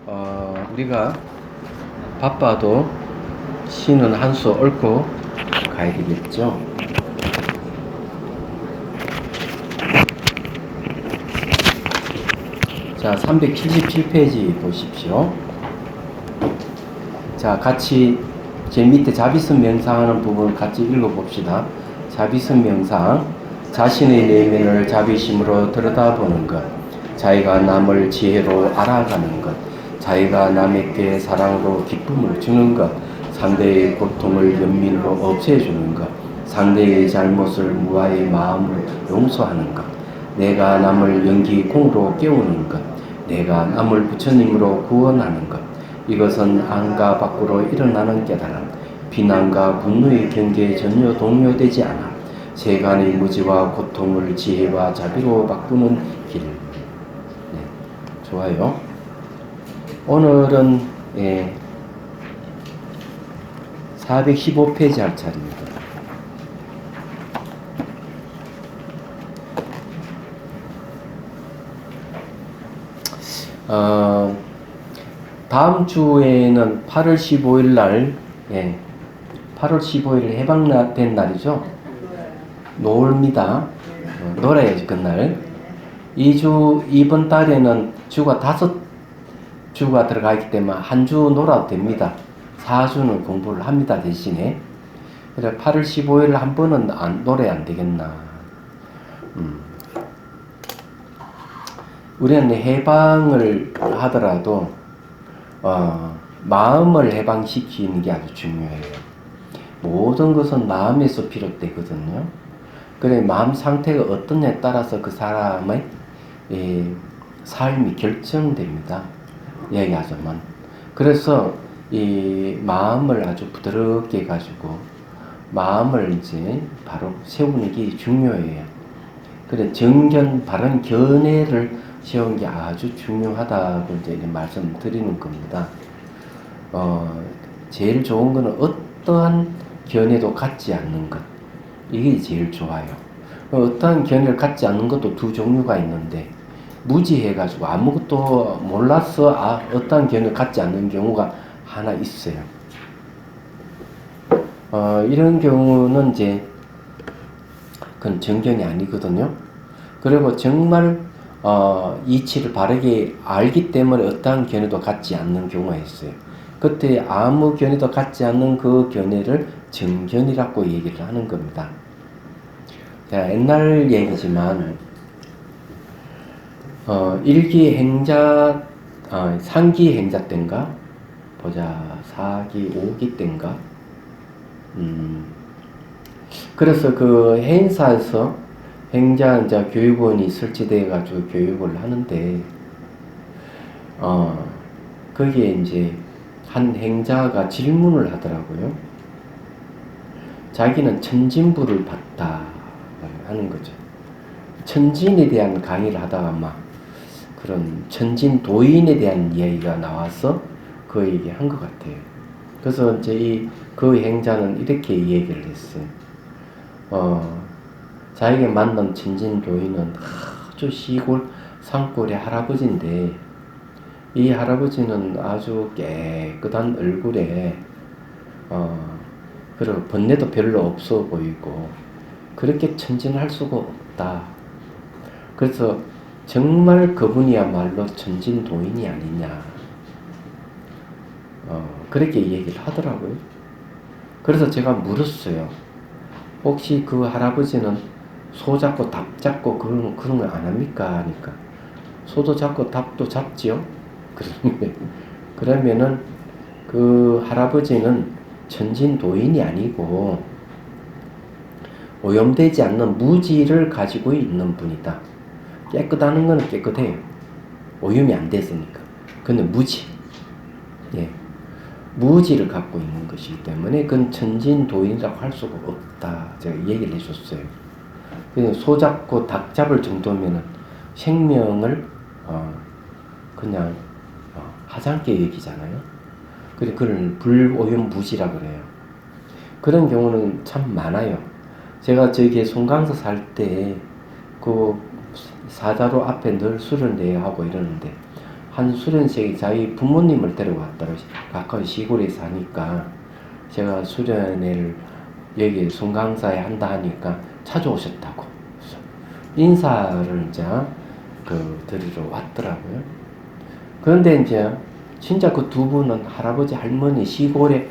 우리가 바빠도 쉬는 한 수 얽고 가야 되겠죠. 자, 377페이지 보십시오. 자, 같이 제 밑에 자비성 명상하는 부분을 같이 읽어봅시다. 자비성 명상. 자신의 내면을 자비심으로 들여다보는 것, 자기가 남을 지혜로 알아가는 것, 자기가 남에게 사랑으로 기쁨을 주는 것, 상대의 고통을 연민으로 없애주는 것, 상대의 잘못을 무아의 마음으로 용서하는 것, 내가 남을 연기공으로 깨우는 것, 내가 남을 부처님으로 구원하는 것, 이것은 안과 밖으로 일어나는 깨달음, 비난과 분노의 경계에 전혀 동요되지 않아 세간의 무지와 고통을 지혜와 자비로 바꾸는 길. 네, 좋아요. 오늘은 415페이지 할 차례입니다. 다음 주에는 8월 15일 날, 8월 15일 해방된 날이죠. 놀입니다. 놀아야지, 그날. 이번 달에는 주가 5주가 들어가기 때문에 한 주 놀아도 됩니다. 4주는 공부를 합니다, 대신에. 그래, 8월 15일 한 번은 놀아야 안 되겠나. 우리는 해방을 하더라도, 마음을 해방시키는 게 아주 중요해요. 모든 것은 마음에서 비롯되거든요. 그래, 마음 상태가 어떠냐에 따라서 그 사람의 삶이 결정됩니다. 얘기하자면. 그래서 이 마음을 아주 부드럽게 해가지고 마음을 이제 바로 세우는 게 중요해요. 그래, 정견, 바른 견해를 세우는 게 아주 중요하다고 이제 말씀드리는 겁니다. 제일 좋은 거는 어떠한 견해도 갖지 않는 것. 이게 제일 좋아요. 어떠한 견해를 갖지 않는 것도 두 종류가 있는데, 무지해가지고 아무것도 몰라서 어떠한 견해를 갖지 않는 경우가 하나 있어요. 이런 경우는 이제 그건 정견이 아니거든요. 그리고 정말 이치를 바르게 알기 때문에 어떠한 견해도 갖지 않는 경우가 있어요. 그때 아무 견해도 갖지 않는 그 견해를 정견이라고 얘기를 하는 겁니다. 자, 옛날 얘기지만 상기 행자 때인가? 보자, 4기, 5기 때인가? 그래서 그 행사에서 행자 교육원이 설치되어 가지고 교육을 하는데, 거기에 이제 한 행자가 질문을 하더라고요. 자기는 천진부를 봤다 하는 거죠. 천진에 대한 강의를 하다가 막 그런 천진도인에 대한 이야기가 나와서 그 얘기 한 것 같아요. 그래서 이제 그 행자는 이렇게 얘기를 했어요. 자기가 만난 천진도인은 아주 시골 산골의 할아버지인데, 이 할아버지는 아주 깨끗한 얼굴에 그리고 번뇌도 별로 없어 보이고 그렇게 천진할 수가 없다. 그래서 정말 그분이야말로 천진도인이 아니냐, 그렇게 얘기를 하더라고요. 그래서 제가 물었어요. 혹시 그 할아버지는 소 잡고 닭 잡고 그런 거 안 합니까? 하니까 소도 잡고 닭도 잡지요. 그러면은 그 할아버지는 천진도인이 아니고 오염되지 않는 무지를 가지고 있는 분이다. 깨끗하는 거는 깨끗해요. 오염이 안 됐으니까. 근데 무지, 무지를 갖고 있는 것이기 때문에 그건 천진도인이라고 할 수가 없다. 제가 얘기를 해줬어요. 소 잡고 닭 잡을 정도면은 생명을 그냥 하찮게 여기잖아요. 그래서 그걸 불오염 무지라 그래요. 그런 경우는 참 많아요. 제가 저기 송강서 살 때 그 사자로 앞에 늘 술을 내야 하고 이러는데 한 수련생이 자기 부모님을 데려왔더라고요. 가까운 시골에 사니까 제가 수련회를 여기 송강사에 한다 하니까 찾아오셨다고. 그래서 인사를 이제 드리러 왔더라고요. 그런데 이제 진짜 그 두 분은 할아버지 할머니, 시골의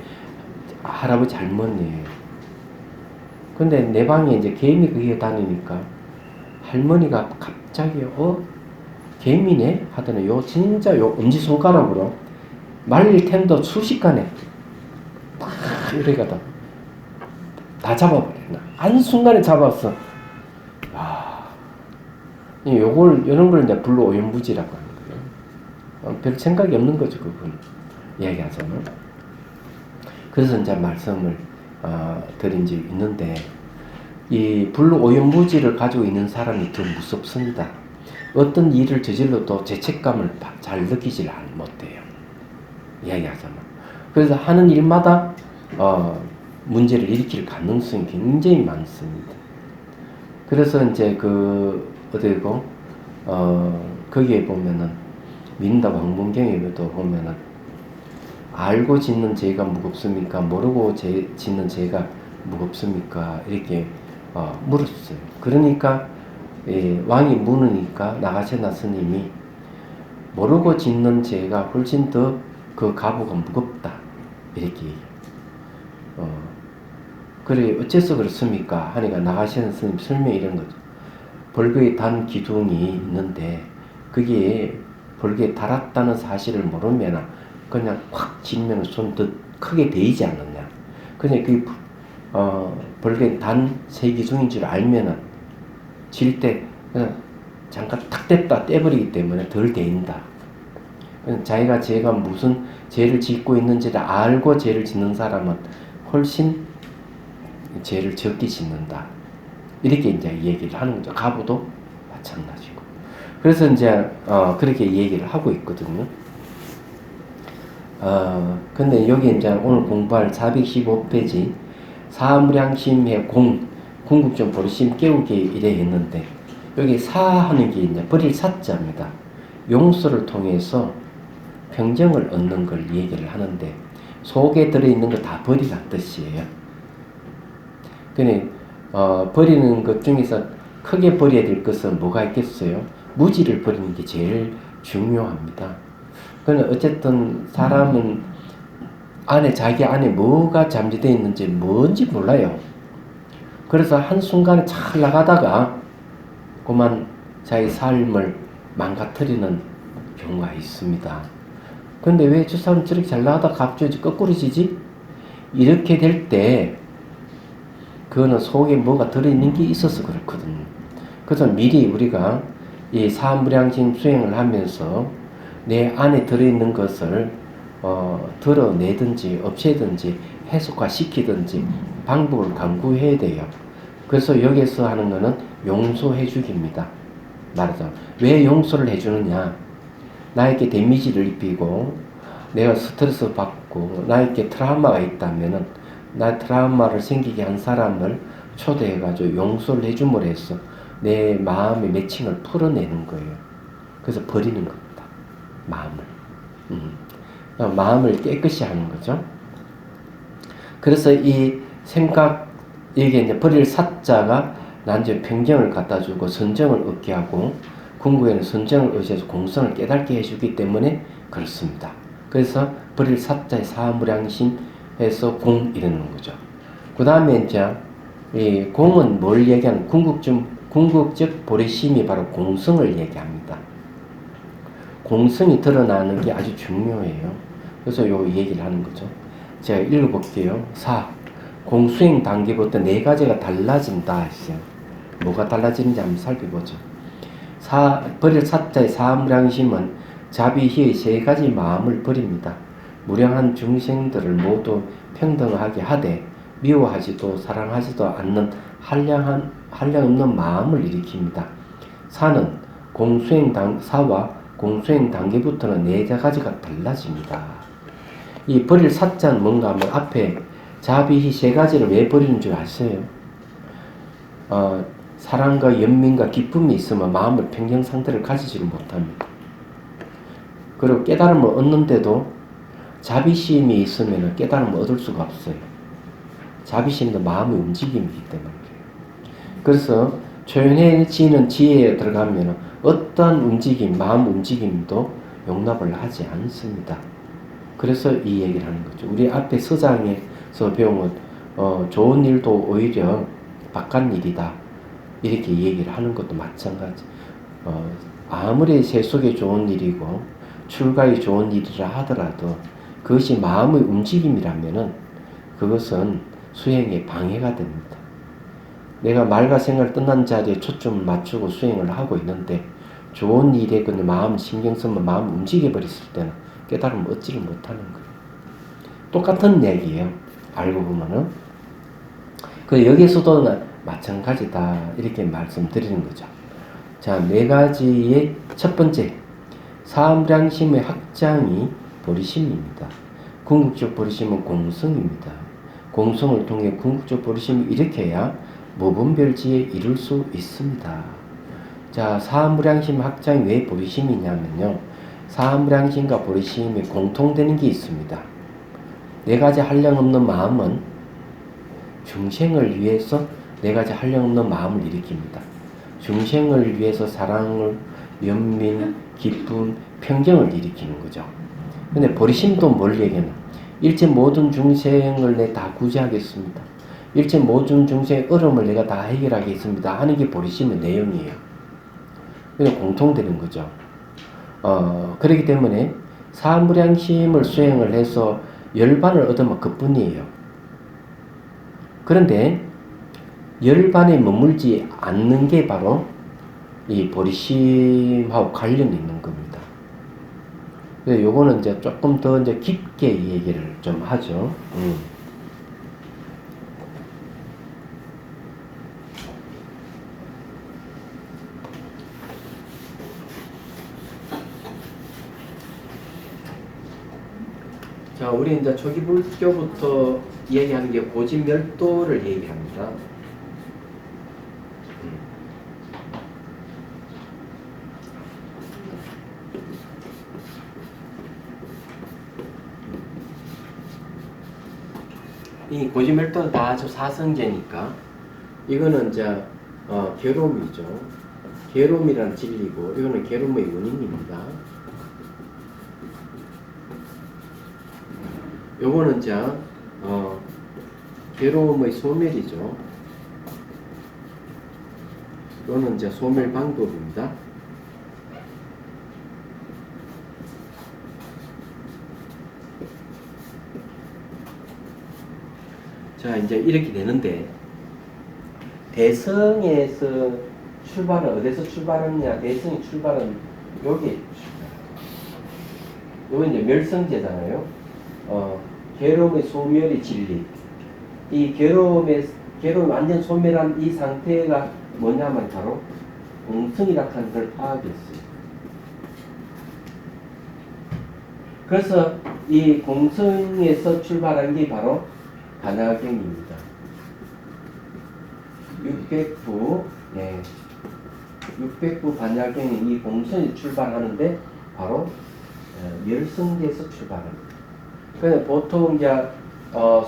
할아버지 할머니예요. 근데 내 방에 이제 개미 그게 다니니까 할머니가 갑자기 개미네? 하더니 진짜 엄지손가락으로 말릴 텐도 순식간에 딱 이래가다 다 잡아버렸나. 한순간에 잡았어. 이런 걸 이제 불로오염부지라고 하는 거예요. 별 생각이 없는 거죠, 그분. 이야기하자면. 그래서 이제 말씀을 드린 적이 있는데, 이 불로오염부지를 가지고 있는 사람이 더 무섭습니다. 어떤 일을 저질러도 죄책감을 잘 느끼질 못해요. 이야기하자면. 그래서 하는 일마다 문제를 일으킬 가능성이 굉장히 많습니다. 그래서 이제 어디고 거기에 보면은 민다 왕문경에도 보면은 알고 짓는 죄가 무겁습니까? 모르고 짓는 죄가 무겁습니까? 이렇게 물었어요. 그러니까 왕이 물으니까 나가세나 스님이 모르고 짓는 죄가 훨씬 더 그 가부가 무겁다 이렇게 그래 어째서 그렇습니까? 하니까 나가시는 스님 설명이 이런 거죠. 벌거에 단 기둥이 있는데 그게 벌거에 달았다는 사실을 모르면 그냥 확 지면 손 더 크게 베이지 않느냐. 그냥 그 벌거에 단 세 기둥인 줄 알면은 질 때 그냥 잠깐 탁 뗐다 떼버리기 때문에 덜 데인다. 자기가 죄가 무슨 죄를 짓고 있는지를 알고 죄를 짓는 사람은 훨씬 죄를 적게 짓는다. 이렇게 이제 얘기를 하는 거죠. 가부도 마찬가지고. 그래서 이제 그렇게 얘기를 하고 있거든요. 근데 여기 이제 오늘 공부할 415페이지 사무량심의 궁극점 보리심 깨우기 이래 했는데 여기 사하는 게 이제 버릴 사자입니다. 용서를 통해서 평정을 얻는 걸 얘기를 하는데 속에 들어있는 거 다 버리란 뜻이에요. 근데 버리는 것 중에서 크게 버려야 될 것은 뭐가 있겠어요? 무지를 버리는 게 제일 중요합니다. 그러나 어쨌든 사람은 자기 안에 뭐가 잠재되어 있는지 뭔지 몰라요. 그래서 한순간에 잘 나가다가 그만 자기 삶을 망가뜨리는 경우가 있습니다. 근데 왜 저 사람 저렇게 잘 나가다가 갑자기 거꾸로 지지? 이렇게 될 때 그거는 속에 뭐가 들어있는 게 있어서 그렇거든요. 그래서 미리 우리가 이 사무량심 수행을 하면서 내 안에 들어있는 것을 드러내든지 없애든지 해석화시키든지 방법을 강구해야 돼요. 그래서 여기서 하는 거는 용서해주기입니다. 말하자면 왜 용서를 해주느냐? 나에게 데미지를 입히고 내가 스트레스 받고 나에게 트라우마가 있다면은 나 트라우마를 생기게 한 사람을 초대해가지고 용서를 해줌으로 해서 내 마음의 맺힘을 풀어내는 거예요. 그래서 버리는 겁니다. 마음을 깨끗이 하는 거죠. 그래서 이 생각, 이게 이제 버릴 사자가 나한테 평정을 갖다 주고 선정을 얻게 하고 궁극에는 선정을 의지해서 공성을 깨닫게 해주기 때문에 그렇습니다. 그래서 버릴 사자의 사무량심에서 공 이러는 거죠. 그 다음에 이제 이 공은 뭘 얘기하는 궁극적 보리심이 바로 공성을 얘기합니다. 공성이 드러나는 게 아주 중요해요. 그래서 요 얘기를 하는 거죠. 제가 읽어볼게요. 4. 공수행 단계부터 4가지가 달라진다 했어요. 뭐가 달라지는지 한번 살펴보죠. 버릴 사자의 사무량심은 자비희의 3가지 마음을 버립니다. 무량한 중생들을 모두 평등하게 하되 미워하지도 사랑하지도 않는 한량 없는 마음을 일으킵니다. 4와 공수행 단계부터는 4가지가 달라집니다. 이 버릴 사자는 뭔가 하면 앞에 자비희 3가지를 왜 버리는 줄 아세요? 사랑과 연민과 기쁨이 있으면 마음을 평정 상태를 가지지를 못합니다. 그리고 깨달음을 얻는데도 자비심이 있으면 깨달음을 얻을 수가 없어요. 자비심도 마음의 움직임이기 때문에. 그래서 조용해지는 지혜에 들어가면 어떠한 움직임, 마음 움직임도 용납을 하지 않습니다. 그래서 이 얘기를 하는 거죠. 우리 앞에 서장에서 배운 좋은 일도 오히려 바깥 일이다. 이렇게 얘기를 하는 것도 마찬가지. 아무리 세속에 좋은 일이고 출가에 좋은 일이라 하더라도 그것이 마음의 움직임이라면은 그것은 수행에 방해가 됩니다. 내가 말과 생각을 떠난 자리에 초점을 맞추고 수행을 하고 있는데 좋은 일에 근데 마음 신경 쓰면 마음 움직여 버렸을 때는 깨달음을 얻지를 못하는 거예요. 똑같은 얘기예요. 알고 보면은. 그 여기서도 마찬가지다 이렇게 말씀드리는 거죠. 자, 네 가지의 첫 번째 사무량심의 확장이 보리심입니다. 궁극적 보리심은 공성입니다. 공성을 통해 궁극적 보리심을 일으켜야 무분별지에 이룰 수 있습니다. 자, 사무량심 확장이 왜 보리심이냐면요. 사무량심과 보리심이 공통되는 게 있습니다. 네 가지 한량없는 마음은 중생을 위해서 네 가지 한량없는 마음을 일으킵니다. 중생을 위해서 사랑을, 연민, 기쁨, 평정을 일으키는 거죠. 근데 보리심도 뭘 얘기하냐? 일체 모든 중생을 내 다 구제하겠습니다. 일체 모든 중생의 어려움을 내가 다 해결하겠습니다. 하는 게 보리심의 내용이에요. 그냥 공통되는 거죠. 그렇기 때문에 사무량심을 수행을 해서 열반을 얻으면 그뿐이에요. 그런데 열반에 머물지 않는 게 바로 이 보리심하고 관련이 있는 겁니다. 그래서 요거는 이제 조금 더 이제 깊게 이 얘기를 좀 하죠. 자, 우리 이제 초기 불교부터 얘기하는 게 고진멸도를 얘기합니다. 이 고진멸도는 다 저 사성제니까 이거는 이제 괴로움이죠. 괴로움이라는 진리고 이거는 괴로움의 원인입니다. 요거는 이제 괴로움의 소멸이죠. 이거는 이제 소멸 방법입니다. 자, 이제 이렇게 되는데 대성에서 출발은 어디서 출발하느냐? 대성이 출발은 여기 요건 이제 멸성제잖아요. 괴로움의 소멸의 진리. 이 괴로움 완전 소멸한 이 상태가 뭐냐면 바로 공성이라 하는 걸 파악했어요. 그래서 이 공성에서 출발한 게 바로 반야경입니다. 600부, 600부 반야경이 이 공성이 출발하는데 바로 멸성계에서 출발합니다. 그래서 보통 이제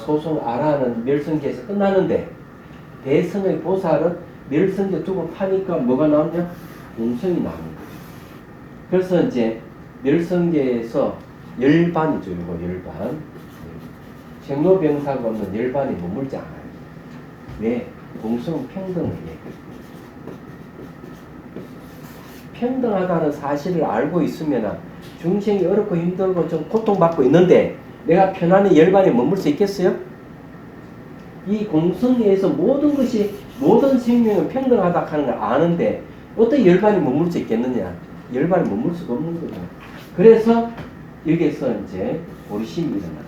소송 아라는 멸성계에서 끝나는데 대성의 보살은 멸성계 두고 파니까 뭐가 나오냐? 공성이 나오는 거죠. 그래서 이제 멸성계에서 열반이죠. 이거 열반. 생로병사가 없는 열반이 머물지 않아요. 왜? 공성은 평등을 얘기해요. 평등하다는 사실을 알고 있으면 중생이 어렵고 힘들고 좀 고통받고 있는데 내가 편안히 열반에 머물 수 있겠어요? 이 공성에서 모든 것이 모든 생명은 평등하다 하는 걸 아는데 어떻게 열반에 머물 수 있겠느냐? 열반에 머물 수가 없는 거죠. 그래서 여기에서 이제 보리심이 일어나요.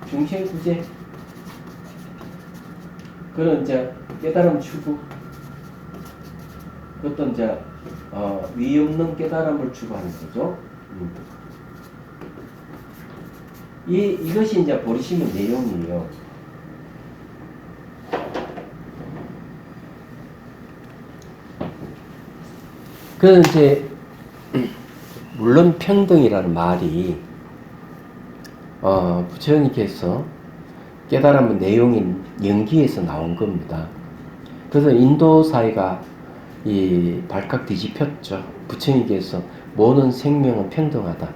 중생 구제, 그런 이제 깨달음 추구, 어떤 이제 위 없는 깨달음을 추구하는 거죠. 이것이 이제 보리심의 내용이에요. 그래서 이제 물론 평등이라는 말이 부처님께서 깨달은 내용인 연기에서 나온 겁니다. 그래서 인도 사회가 발칵 뒤집혔죠. 부처님께서 모든 생명은 평등하다.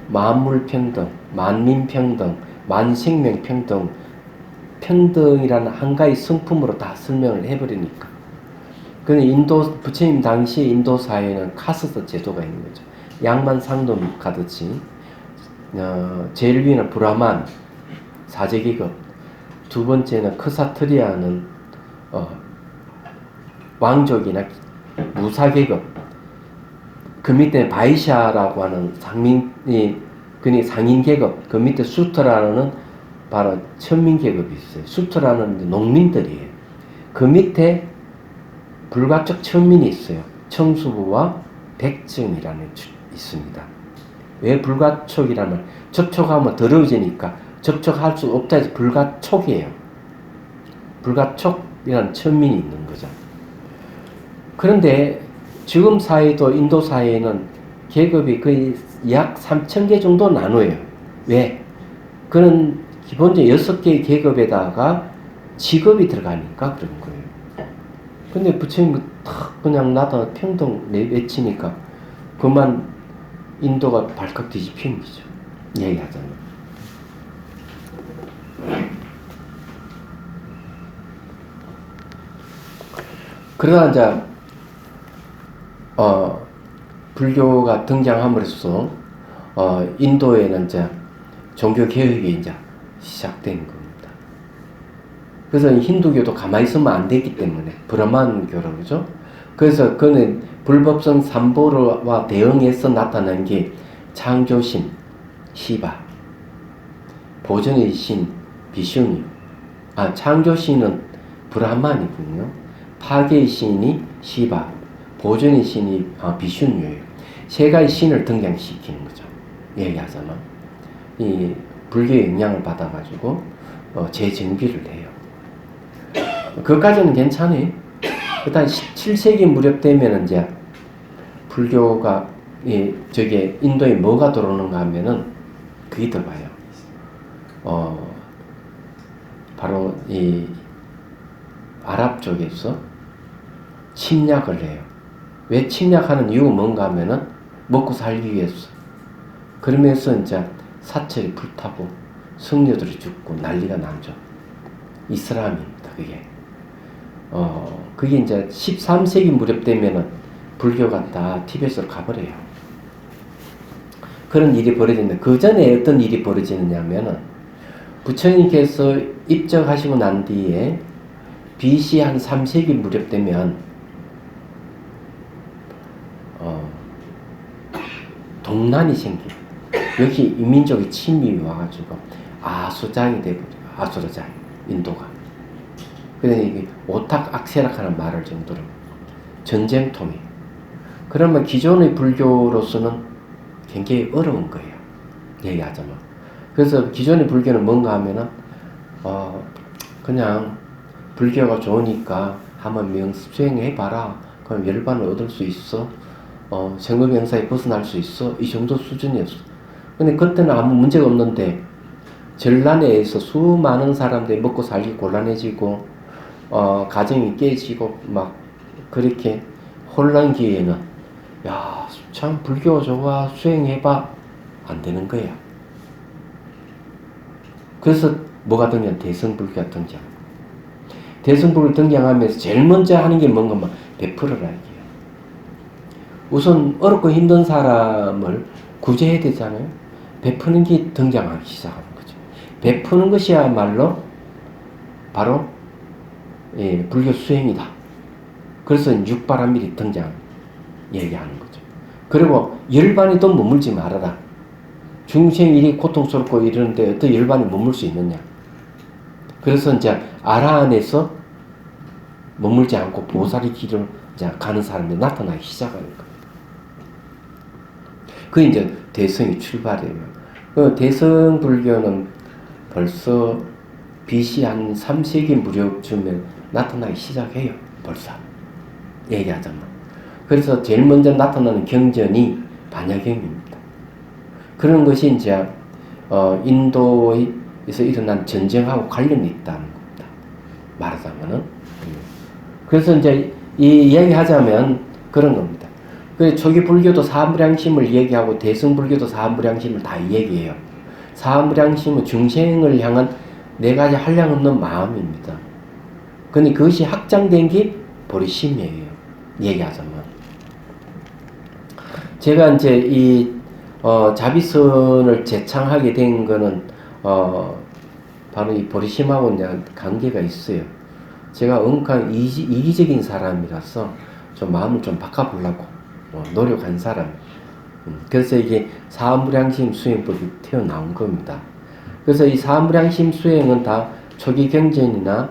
만물 평등, 만민 평등, 만생명 평등, 평등이라는 한 가지 성품으로 다 설명을 해버리니까. 근데 부처님 당시 인도 사회는 카스트 제도가 있는 거죠. 양만 상돈 가듯이, 제일 위는 브라만, 사제계급, 두 번째는 크사트리아는, 왕족이나 무사계급, 그 밑에 바이샤라고 하는 상인계급, 그 밑에 수트라는 바로 천민계급이 있어요. 수트라는 농민들이에요. 그 밑에 불가촉 천민이 있어요. 청수부와 백정이라는 있습니다. 왜 불가촉이라면 접촉하면 더러워지니까 접촉할 수 없다 해서 불가촉이에요. 불가촉이라는 천민이 있는 거죠. 그런데 지금 사회도 인도 사회에는 계급이 거의 약 3,000개 정도 나눠요. 왜? 그런 기본적으로 6개의 계급에다가 직업이 들어가니까 그런 거예요. 근데 부처님이 탁 그냥 나다 평등 외치니까 그만 인도가 발칵 뒤집힌 거죠. 얘기하자면. 그러다 이제 불교가 등장함으로써 인도에는 이제 종교 개혁이 이제 시작된 겁니다. 그래서 힌두교도 가만히 있으면 안 되기 때문에 브라만교로 그죠? 그래서 그는 불법성 삼보와 대응해서 나타난 게 창조신 시바, 보존의 신 비슈니, 창조신은 브라만이군요. 파괴의 신이 시바, 보존의 신이 비슈니예요. 세 가지 신을 등장시키는 거죠. 얘기하자면 이 불교의 영향을 받아가지고 재정비를 해요. 그것까지는 괜찮아요. 그다음 17세기 무렵 되면 이제 불교가 저게 인도에 뭐가 들어오는가 하면은 그게 들어와요. 바로 이 아랍 쪽에서 침략을 해요. 왜 침략하는 이유가 뭔가 하면은 먹고 살기 위해서. 그러면서 이제 사철이 불타고 성녀들이 죽고 난리가 나죠. 이슬람입니다, 그게. 그게 이제 13세기 무렵 되면은 불교가 다 티베트로 가버려요. 그런 일이 벌어지는데, 그 전에 어떤 일이 벌어지느냐면은, 부처님께서 입적하시고 난 뒤에 BC 한 3세기 무렵 되면, 동난이 생겨요. 여기 이민족이 침입이 와가지고 아수장이 돼버려요. 아수라장, 인도가. 그래서 이게 오탁 악세락하는 말을 정도로 전쟁통이에요. 그러면 기존의 불교로서는 굉장히 어려운 거예요. 얘기하자면. 그래서 기존의 불교는 뭔가 하면은 그냥 불교가 좋으니까 한번 명습 수행해봐라. 그럼 열반을 얻을 수 있어. 생로병사에 벗어날 수 있어. 이 정도 수준이었어. 근데 그때는 아무 문제가 없는데 전란에 의해서 수많은 사람들이 먹고 살기 곤란해지고 가정이 깨지고 막 그렇게 혼란 기회에는 야, 참 불교 좋아 수행해봐 안 되는 거야. 그래서 뭐가 등장? 대승불교가 등장. 대승불교 등장하면서 제일 먼저 하는 게 뭔가 막 베풀어라 이게요. 우선 어렵고 힘든 사람을 구제해야 되잖아요. 베푸는 게 등장하기 시작하는 거죠. 베푸는 것이야말로 바로 불교 수행이다. 그래서 육바람밀이 등장 얘기하는 거죠. 그리고 열반에도 머물지 말아라. 중생이 이리 고통스럽고 이러는데 어떤 열반에 머물 수 있느냐. 그래서 이제 아라 안에서 머물지 않고 보살의 길을 이제 가는 사람들이 나타나기 시작하는 거예요. 그게 이제 대성이 출발이에요. 그 대성 불교는 벌써 BC 한 3세기 무렵쯤에 나타나기 시작해요. 벌써. 얘기하자면. 그래서 제일 먼저 나타나는 경전이 반야경입니다. 그런 것이 이제 인도에서 일어난 전쟁하고 관련이 있다는 겁니다. 말하자면은. 그래서 이제 이 이야기하자면 그런 겁니다. 그 초기 불교도 사무량심을 얘기하고 대승불교도 사무량심을 다 얘기해요. 사무량심은 중생을 향한 네 가지 한량없는 마음입니다. 근데 그것이 확장된 게 보리심이에요. 얘기하자면. 제가 이제 이 자비선을 제창하게 된 거는 바로 이 보리심하고 이제 관계가 있어요. 제가 엄청 이기적인 사람이라서 좀 마음을 좀 바꿔보려고 노력한 사람. 그래서 이게 사무량심 수행법이 튀어나온 겁니다. 그래서 이 사무량심 수행은 다 초기 경전이나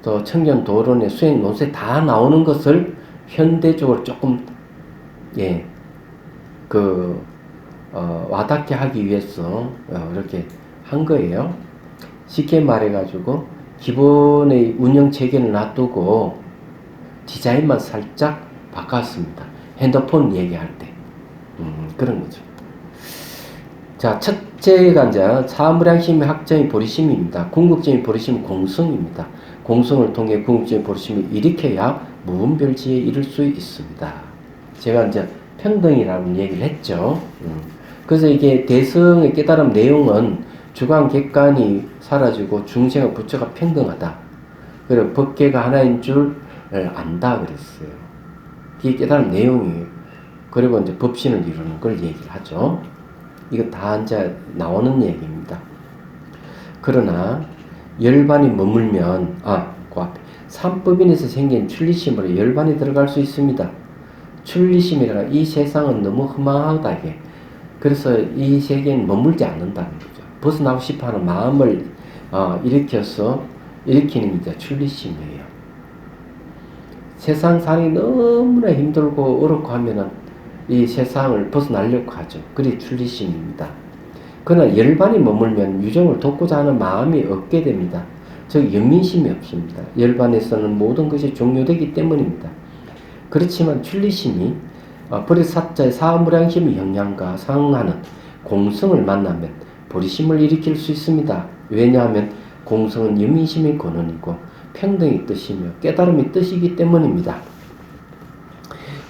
또 청년 도론의 수행 논술에 다 나오는 것을 현대적으로 조금 와닿게 하기 위해서 이렇게 한 거예요. 쉽게 말해가지고 기본의 운영 체계를 놔두고 디자인만 살짝 바꿨습니다. 핸드폰 얘기할 때 그런 거죠. 자, 첫째가 이제 사무량심의 확정이 보리심입니다. 궁극적인 보리심은 공성입니다. 공성을 통해 궁극적인 보리심을 일으켜야 무분별지에 이를 수 있습니다. 제가 이제 평등이라는 얘기를 했죠. 그래서 이게 대성의 깨달음 내용은 주관 객관이 사라지고 중생과 부처가 평등하다. 그리고 법계가 하나인 줄 안다 그랬어요. 이게 깨달음 내용이에요. 그리고 이제 법신을 이루는 걸 얘기를 하죠. 이거 다 이제 나오는 얘기입니다. 그러나 열반이 머물면 그 앞에 삼법인에서 생긴 출리심으로 열반이 들어갈 수 있습니다. 출리심이라 이 세상은 너무 허망하다 이게. 그래서 이 세계는 머물지 않는다는 거죠. 벗어나고 싶어하는 마음을 일으키는 게 출리심이에요. 세상 살이 너무나 힘들고 어렵고 하면은 이 세상을 벗어나려고 하죠. 그게 출리심입니다. 그러나 열반이 머물면 유정을 돕고자 하는 마음이 없게 됩니다. 즉 연민심이 없습니다. 열반에서는 모든 것이 종료되기 때문입니다. 그렇지만 출리심이 버릇사자의 사무량심의 영향과 상응하는 공성을 만나면 보리심을 일으킬 수 있습니다. 왜냐하면 공성은 연민심의 근원이고 평등의 뜻이며 깨달음의 뜻이기 때문입니다.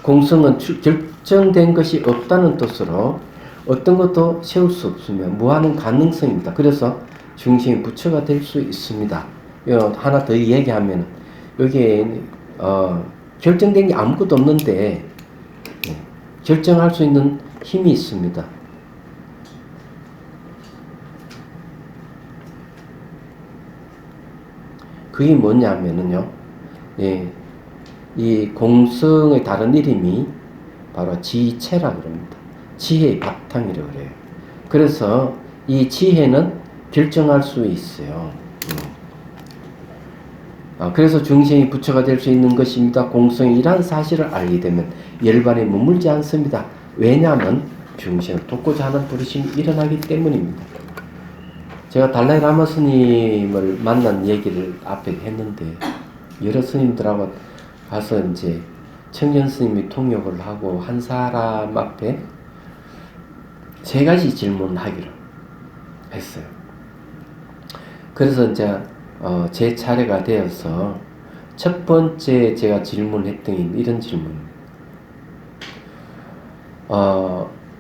공성은 결정된 것이 없다는 뜻으로 어떤 것도 세울 수 없으며 무한한 가능성입니다. 그래서 중심이 부처가 될 수 있습니다. 하나 더 얘기하면 여기에 결정된 게 아무것도 없는데 결정할 수 있는 힘이 있습니다. 그게 뭐냐면은요, 이 공성의 다른 이름이 바로 지체라고 합니다. 지혜의 바탕이라고 그래요. 그래서 이 지혜는 결정할 수 있어요. 그래서 중생이 부처가 될 수 있는 것입니다. 공성이란 사실을 알게 되면 열반에 머물지 않습니다. 왜냐하면 중생을 돕고자 하는 부르심이 일어나기 때문입니다. 제가 달라이 라마 스님을 만난 얘기를 앞에 했는데 여러 스님들하고 가서 이제 청년 스님이 통역을 하고 한 사람 앞에 3가지 질문을 하기로 했어요. 그래서 이제 제 차례가 되어서 첫 번째 제가 질문했던 게 이런 질문입니다.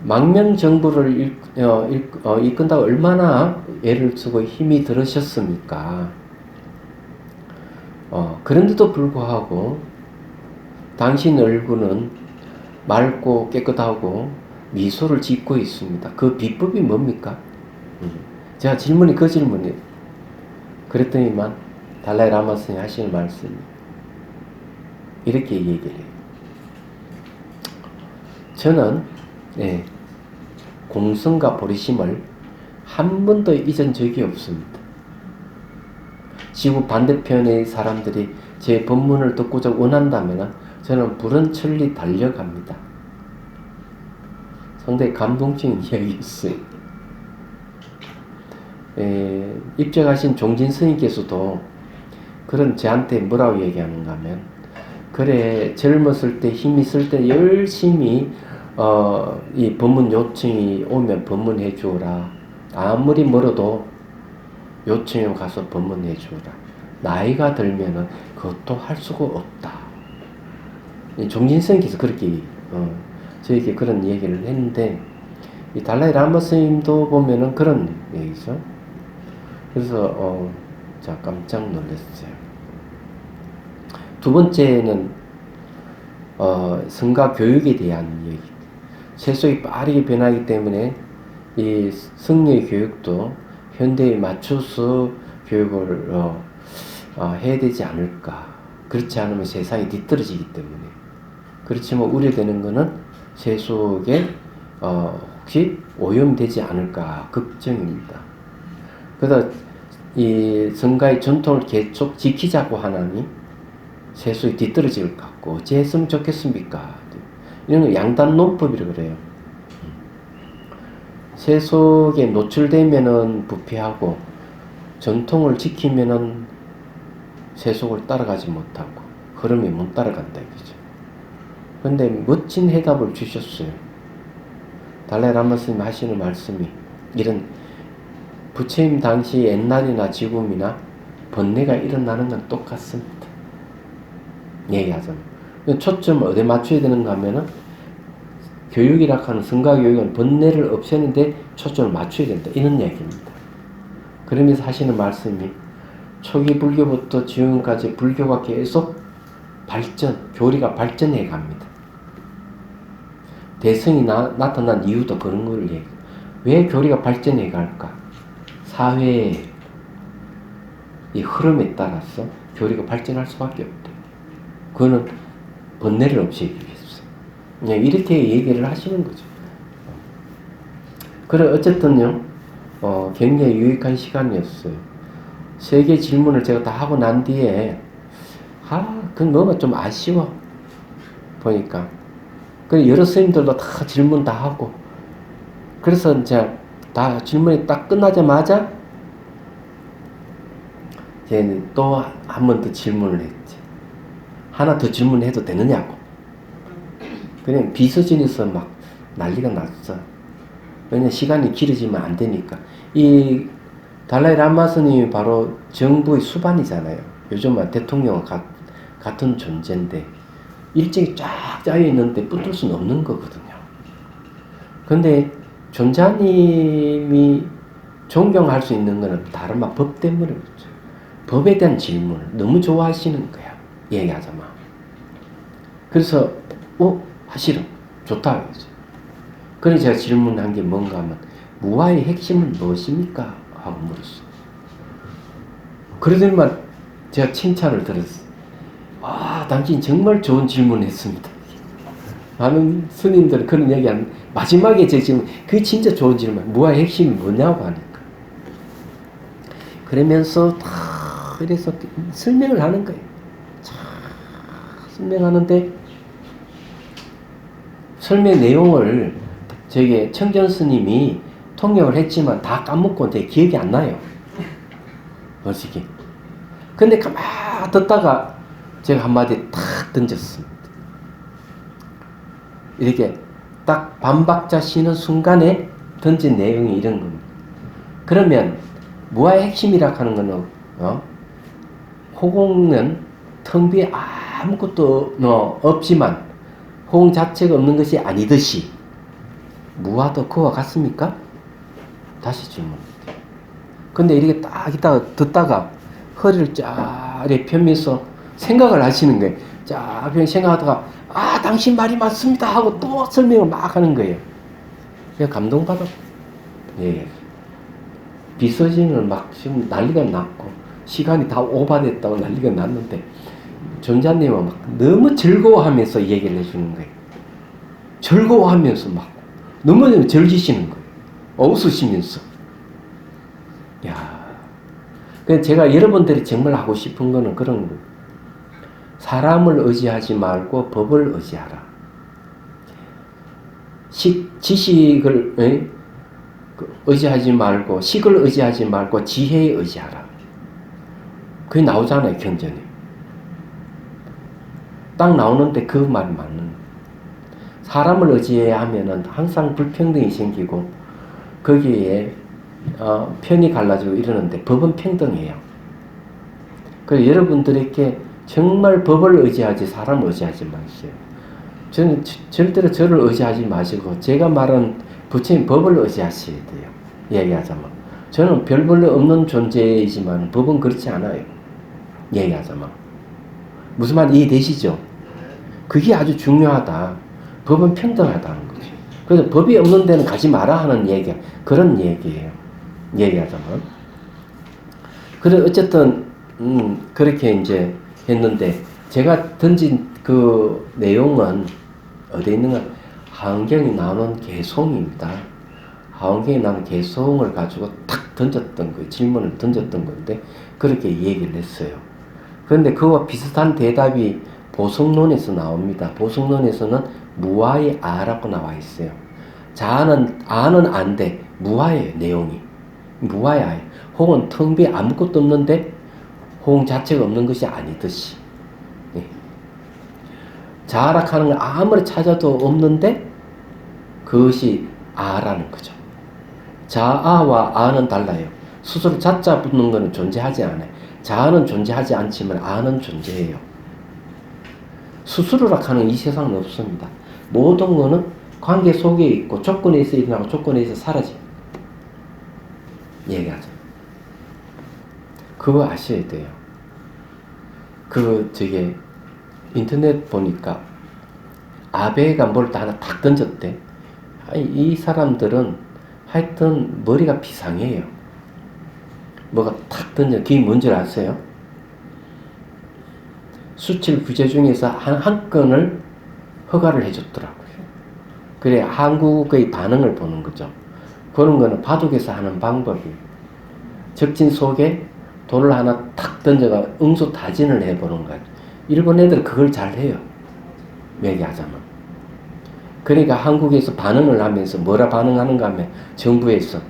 망명정부를 이끈다고 얼마나 애를 쓰고 힘이 들으셨습니까? 그런데도 불구하고 당신 얼굴은 맑고 깨끗하고 미소를 짓고 있습니다. 그 비법이 뭡니까? 제가 질문이 그 질문이에요. 그랬더니만 달라이 라마 스님이 하시는 말씀이 이렇게 얘기를 해요. 저는 공성과 보리심을 한 번도 잊은 적이 없습니다. 지구 반대편의 사람들이 제 법문을 듣고자 원한다면 저는 부른천리 달려갑니다. 상당히 감동적인 이야기였어요. 입적하신 종진 스님께서도 그런 저한테 뭐라고 얘기하는가 하면, 그래 젊었을 때 힘 있을 때 열심히 이 법문 요청이 오면 법문해 주어라. 아무리 멀어도 요청이 가서 법문해 주어라. 나이가 들면은 그것도 할 수가 없다. 종진선께서 그렇게 저에게 그런 얘기를 했는데, 이 달라이 라마 스님도 보면은 그런 얘기죠. 그래서 자, 깜짝 놀랐어요. 두 번째는 성가 교육에 대한 얘기. 세속이 빠르게 변하기 때문에 이 성녀 교육도 현대에 맞춰서 교육을 해야 되지 않을까. 그렇지 않으면 세상이 뒤떨어지기 때문에. 그렇지만 우려되는 것은 세속에 혹시 오염되지 않을까 걱정입니다. 그래서 이 성가의 전통을 계속 지키자고 하나니 세속이 뒤떨어질 것 같고 어찌 했으면 좋겠습니까? 이런 거 양단 논법이라고 그래요. 세속에 노출되면은 부패하고 전통을 지키면은 세속을 따라가지 못하고 흐름이 못 따라간다 이거죠. 근데 멋진 해답을 주셨어요. 달라이 라마 스님 하시는 말씀이 이런 부처님 당시 옛날이나 지금이나 번뇌가 일어나는 건 똑같습니다. 얘기하자면 초점을 어디에 맞춰야 되는가 하면은 교육이라 하는 성가 교육은 번뇌를 없애는데 초점을 맞춰야 된다 이런 얘기입니다. 그러면서 하시는 말씀이 초기 불교부터 지금까지 불교가 계속 교리가 발전해 갑니다. 대성이 나타난 이유도 그런 걸 얘기해요. 왜 교리가 발전해 갈까? 사회의 이 흐름에 따라서 교리가 발전할 수밖에 없대. 그거는 번뇌를 없애기 위해서. 이렇게 얘기를 하시는 거죠. 그래, 어쨌든요, 굉장히 유익한 시간이었어요. 3개 질문을 제가 다 하고 난 뒤에, 그건 너무 좀 아쉬워. 보니까. 그래, 여러 스님들도 다 질문 다 하고. 그래서 이제 다 질문이 딱 끝나자마자, 쟤는 또 한 번 더 질문을 했지. 하나 더 질문해도 되느냐고. 그냥 비서진에서 막 난리가 났어. 왜냐면 시간이 길어지면 안 되니까. 이 달라이 라마 스님이 바로 정부의 수반이잖아요. 요즘은 대통령과 같은 존재인데 일정이 쫙 짜여 있는데 붙들 수는 없는 거거든요. 근데 존자님이 존경할 수 있는 거는 다른 법 때문에 그렇죠. 법에 대한 질문을 너무 좋아하시는 거야. 얘기하자마. 그래서 하시라. 좋다. 그래서 제가 질문한 게 뭔가 하면 무아의 핵심은 무엇입니까? 하고 물었어. 그러더니만 제가 칭찬을 들었어. 당신 정말 좋은 질문을 했습니다. 많은 스님들은 그런 얘기 하는 마지막에 제 질문, 그게 진짜 좋은 질문. 무아의 핵심이 뭐냐고 하니까. 그러면서 다 이래서 설명을 하는 거예요. 설명하는데 설명 내용을 저기 청전 스님이 통역을 했지만 다 까먹고 내 기억이 안 나요. 솔직히. 근데 가만히 듣다가 제가 한마디 탁 던졌습니다. 이렇게 딱 반박자 쉬는 순간에 던진 내용이 이런 겁니다. 그러면 무아의 핵심이라 하는 거는 호공은 텅 비에 아무것도 없지만 호공 자체가 없는 것이 아니듯이 무아도 그와 같습니까? 다시 질문합니다. 근데 이렇게 딱 있다가 듣다가 허리를 쫙 이렇게 펴면서 생각을 하시는 거예요. 쫙 생각하다가 당신 말이 맞습니다 하고 또 설명을 막 하는 거예요. 그냥 감동받았고. 예. 비서진은 막 지금 난리가 났고 시간이 다 오바됐다고 난리가 났는데 존자님은 막 너무 즐거워하면서 얘기를 해주는 거예요. 즐거워하면서 막 너무 즐기시는 거예요. 웃으시면서. 그래서 제가 여러분들이 정말 하고 싶은 거는 그런 거예요. 사람을 의지하지 말고 법을 의지하라. 지식을 의지하지 말고 식을 의지하지 말고 지혜에 의지하라. 그게 나오잖아요, 경전에. 딱 나오는데 그 말이 맞는 거예요. 사람을 의지해야 하면은 항상 불평등이 생기고 거기에 편이 갈라지고 이러는데 법은 평등해요. 그래서 여러분들에게 정말 법을 의지하지 사람을 의지하지 마세요. 저는 절대로 저를 의지하지 마시고 제가 말한 부처님 법을 의지하셔야 돼요. 얘기하자면 저는 별 볼일 없는 존재이지만 법은 그렇지 않아요. 얘기하자면 무슨 말 이해되시죠? 그게 아주 중요하다. 법은 평등하다는 거죠. 그래서 법이 없는 데는 가지 마라 하는 얘기, 그런 얘기예요. 얘기하자면. 그래 어쨌든 그렇게 이제 했는데 제가 던진 그 내용은 어디에 있는가? 하원경이 나오는 개송입니다. 하원경이 나오는 개송을 가지고 탁 던졌던 거예요. 질문을 던졌던 건데 그렇게 얘기를 했어요. 그런데 그와 비슷한 대답이 보성론에서 나옵니다. 보성론에서는 무아의 아라고 나와 있어요. 자아는 아는 안데 무아예요. 내용이 무아의 아예요. 혹은 텅 비에 아무것도 없는데 호응 자체가 없는 것이 아니듯이 자아락하는 걸 아무리 찾아도 없는데 그것이 아라는 거죠. 자아와 아는 달라요. 스스로 자자 붙는 것은 존재하지 않아요. 자아는 존재하지 않지만 아는 존재해요. 스스로락하는 이 세상은 없습니다. 모든 것은 관계 속에 있고 조건에서 일어나고 조건에서 사라집니다. 얘기하죠. 그거 아셔야 돼요. 인터넷 보니까 아베가 뭘 하나 탁 던졌대. 이 사람들은 하여튼 머리가 비상해요. 뭐가 탁 던져. 그게 뭔지 아세요? 수출 규제 중에서 한 건을 허가를 해줬더라고요. 그래 한국의 반응을 보는 거죠. 그런 거는 바둑에서 하는 방법이에요. 적진 속에 돌을 하나 탁 던져가 응수타진을 해보는 거예요. 일본 애들 그걸 잘해요. 얘기하자면. 그러니까 한국에서 반응을 하면서 뭐라 반응하는가 하면 정부에서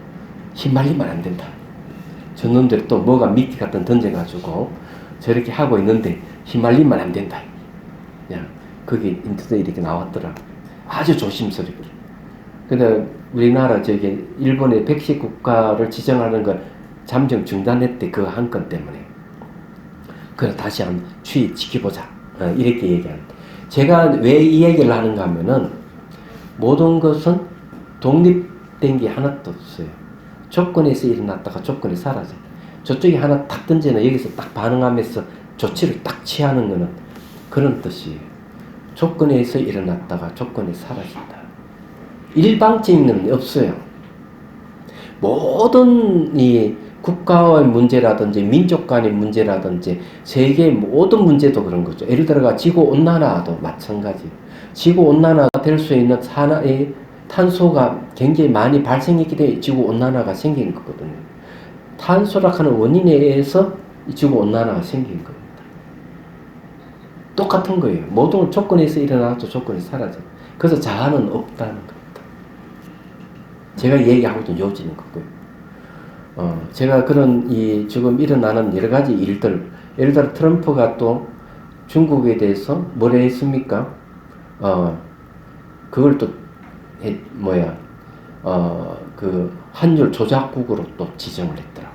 휘말리면 안 된다. 저놈들 또 뭐가 미끼 같은 던져가지고 저렇게 하고 있는데 휘말리면 안 된다. 야, 그게 인터넷에 이렇게 나왔더라. 아주 조심스럽게. 근데 우리나라 일본의 백식 국가를 지정하는 걸 잠정 중단했대. 그 한 건 때문에. 그래 다시 한번 추이 지켜보자. 이렇게 얘기하는데 제가 왜 이 얘기를 하는가 하면은 모든 것은 독립된 게 하나도 없어요. 조건에서 일어났다가 조건이 사라져. 저쪽에 하나 탁 던지나 여기서 딱 반응하면서 조치를 딱 취하는 거는 그런 뜻이에요. 조건에서 일어났다가 조건이 사라진다. 일방적인 건 없어요. 모든 이 국가의 문제라든지 민족 간의 문제라든지 세계의 모든 문제도 그런 거죠. 예를 들어가 지구온난화도 마찬가지. 지구온난화가 될 수 있는 산화의 탄소가 굉장히 많이 발생했기 때문에 지구온난화가 생긴 거거든요. 탄소락하는 원인에 의해서 지구온난화가 생긴 겁니다. 똑같은 거예요. 모든 조건에서 일어나서 조건이 사라져. 그래서 자아는 없다는 겁니다. 제가 얘기하고 있는 요지는 그거예요. 제가 그런 지금 일어나는 여러 가지 일들, 예를 들어 트럼프가 또 중국에 대해서 뭐라 했습니까? 그걸 또 그 환율 조작국으로 또 지정을 했더라.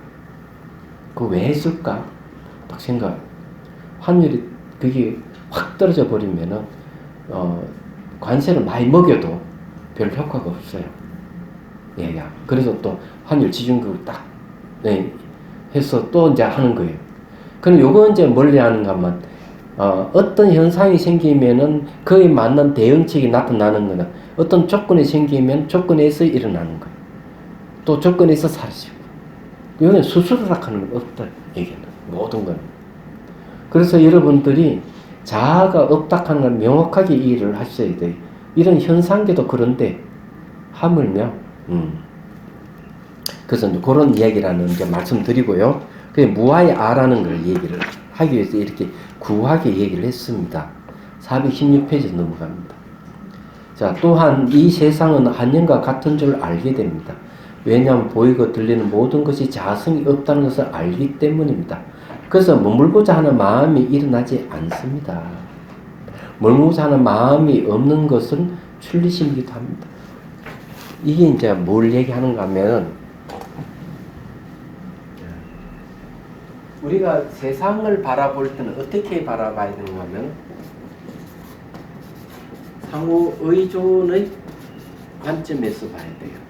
그거 왜 했을까? 딱 생각. 환율이 그게 확 떨어져 버리면은 관세를 많이 먹여도 별 효과가 없어요. 얘가. 그래서 또 환율 지정국을 딱 해서 또 이제 하는 거예요. 그럼 요거 이제 멀리 하는가 하면 어떤 현상이 생기면은 그에 맞는 대응책이 나타나는 거는 어떤 조건이 생기면 조건에서 일어나는 거예요. 또 조건에서 사라지고. 이거는 수수료락 하는 건 없다. 얘기는. 모든 건. 그래서 여러분들이 자아가 없다 하는 걸 명확하게 이해를 하셔야 돼요. 이런 현상계도 그런데 하물며 그래서 이제 그런 이야기라는 게 말씀드리고요. 그 무아의 아라는 걸 얘기를 하기 위해서 이렇게 구하게 얘기를 했습니다. 416페이지 넘어갑니다. 자, 또한 이 세상은 한영과 같은 줄 알게 됩니다. 왜냐하면 보이고 들리는 모든 것이 자성이 없다는 것을 알기 때문입니다. 그래서 머물고자 하는 마음이 일어나지 않습니다. 머물고자 하는 마음이 없는 것은 출리심이기도 합니다. 이게 이제 뭘 얘기하는가 하면, 우리가 세상을 바라볼 때는 어떻게 바라봐야 되는가 하면, 상호 의존의 관점에서 봐야 돼요.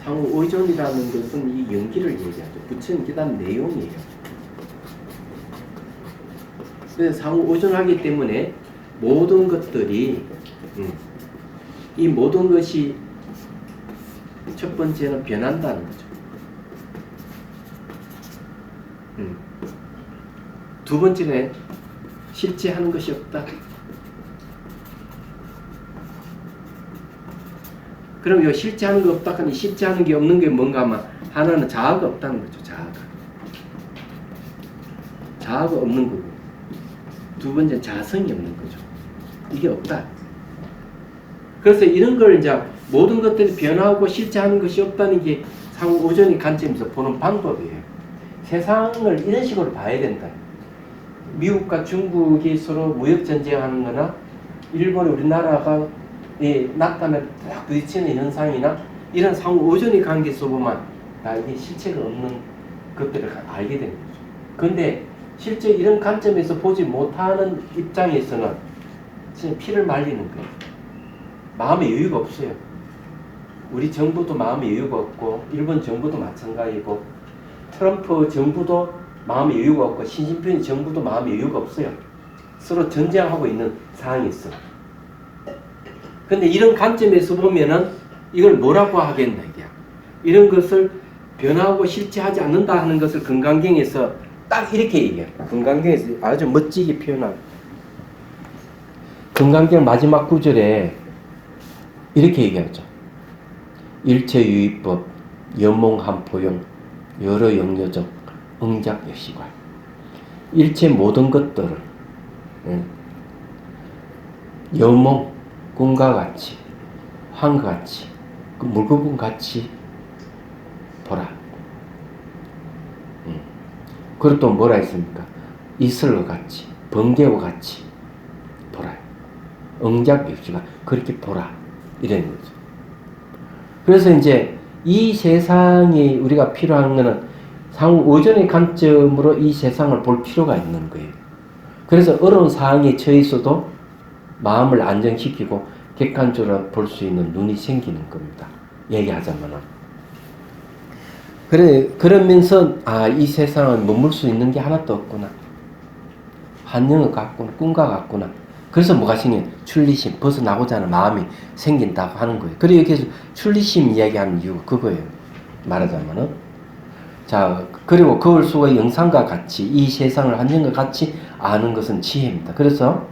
상호 의존이라는 것은 이 연기를 얘기하죠. 부처연기란 내용이에요. 그래서 상호 의존하기 때문에 모든 것들이 이 모든 것이 첫 번째는 변한다는 거죠. 두 번째는 실제하는 것이 없다. 그럼 이 실제하는 게 없다 하니 실제하는 게 없는 게 뭔가 하면 하나는 자아가 없다는 거죠. 자아가 없는 거고, 두 번째는 자성이 없는 거죠. 이게 없다. 그래서 이런 걸 이제 모든 것들이 변하고 실제하는 것이 없다는 게 상호 의존의 관점에서 보는 방법이에요. 세상을 이런 식으로 봐야 된다. 미국과 중국이 서로 무역 전쟁하는 거나 일본이 우리나라가 나타나 딱 부딪히는 현상이나 이런 상호 의존의 관계에서 보면 다 이게 실체가 없는 것들을 알게 되는 거죠. 그런데 실제 이런 관점에서 보지 못하는 입장에서는 진짜 피를 말리는 거예요. 마음의 여유가 없어요. 우리 정부도 마음의 여유가 없고, 일본 정부도 마찬가지고, 트럼프 정부도 마음의 여유가 없고, 시진핑 정부도 마음의 여유가 없어요. 서로 전쟁하고 있는 상황이 있어. 근데 이런 관점에서 보면은 이걸 뭐라고 하겠나, 이게. 이런 것을 변하고 실체하지 않는다 하는 것을 금강경에서 딱 이렇게 얘기해요. 금강경에서 아주 멋지게 표현하고. 금강경 마지막 구절에 이렇게 얘기하죠. 일체유의법, 여몽한포용, 여러 영여적, 응작여시관. 일체 모든 것들을 여몽, 꿈과 같이, 환과 같이, 그 물고기 같이 보라. 그리고 또 뭐라 했습니까? 이슬과 같이, 번개와 같이 보라. 응작여시관, 그렇게 보라. 이런 거죠. 그래서 이제 이 세상이 우리가 필요한 것은 상호 의존의 관점으로 이 세상을 볼 필요가 있는 거예요. 그래서 어려운 상황에 처해 있어도 마음을 안정시키고 객관적으로 볼 수 있는 눈이 생기는 겁니다. 얘기하자면은. 그러면서 이 세상은 머물 수 있는 게 하나도 없구나. 한영을 같구나. 꿈과 같구나. 그래서 뭐가 생긴? 출리심, 벗어나고자 하는 마음이 생긴다고 하는 거예요. 그리고 여기서 출리심 이야기하는 이유가 그거예요. 말하자면은. 자, 그리고 거울 속의 영상과 같이 이 세상을 한영과 같이 아는 것은 지혜입니다. 그래서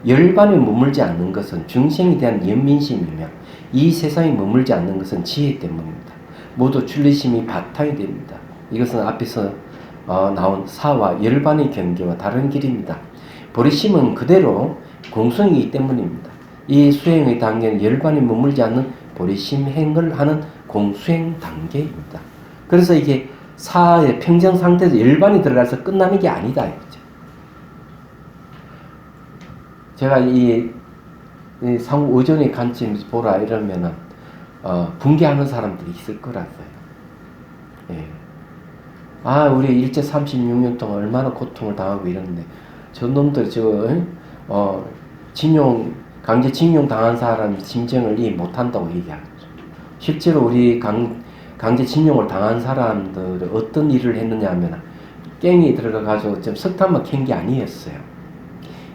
열반에 머물지 않는 것은 중생에 대한 연민심이며 이 세상에 머물지 않는 것은 지혜 때문입니다. 모두 출리심이 바탕이 됩니다. 이것은 앞에서 나온 사와 열반의 경계와 다른 길입니다. 보리심은 그대로 공성이기 때문입니다. 이 수행의 단계는 열반에 머물지 않는 보리심 행을 하는 공수행 단계입니다. 그래서 이게 사의 평정 상태에서 열반이 들어가서 끝나는 게 아니다. 이거죠. 제가 이 상호 의존의 관점에서 보라 이러면은 붕괴하는 사람들이 있을 거라서요. 예. 우리 일제 36년 동안 얼마나 고통을 당하고 이러는데 저놈들 강제 징용 당한 사람 심정을 이해 못한다고 얘기하죠. 실제로 우리 강제 징용을 당한 사람들은 어떤 일을 했느냐 하면 깽이 들어가가지고 좀 석탄만 캔 게 아니었어요.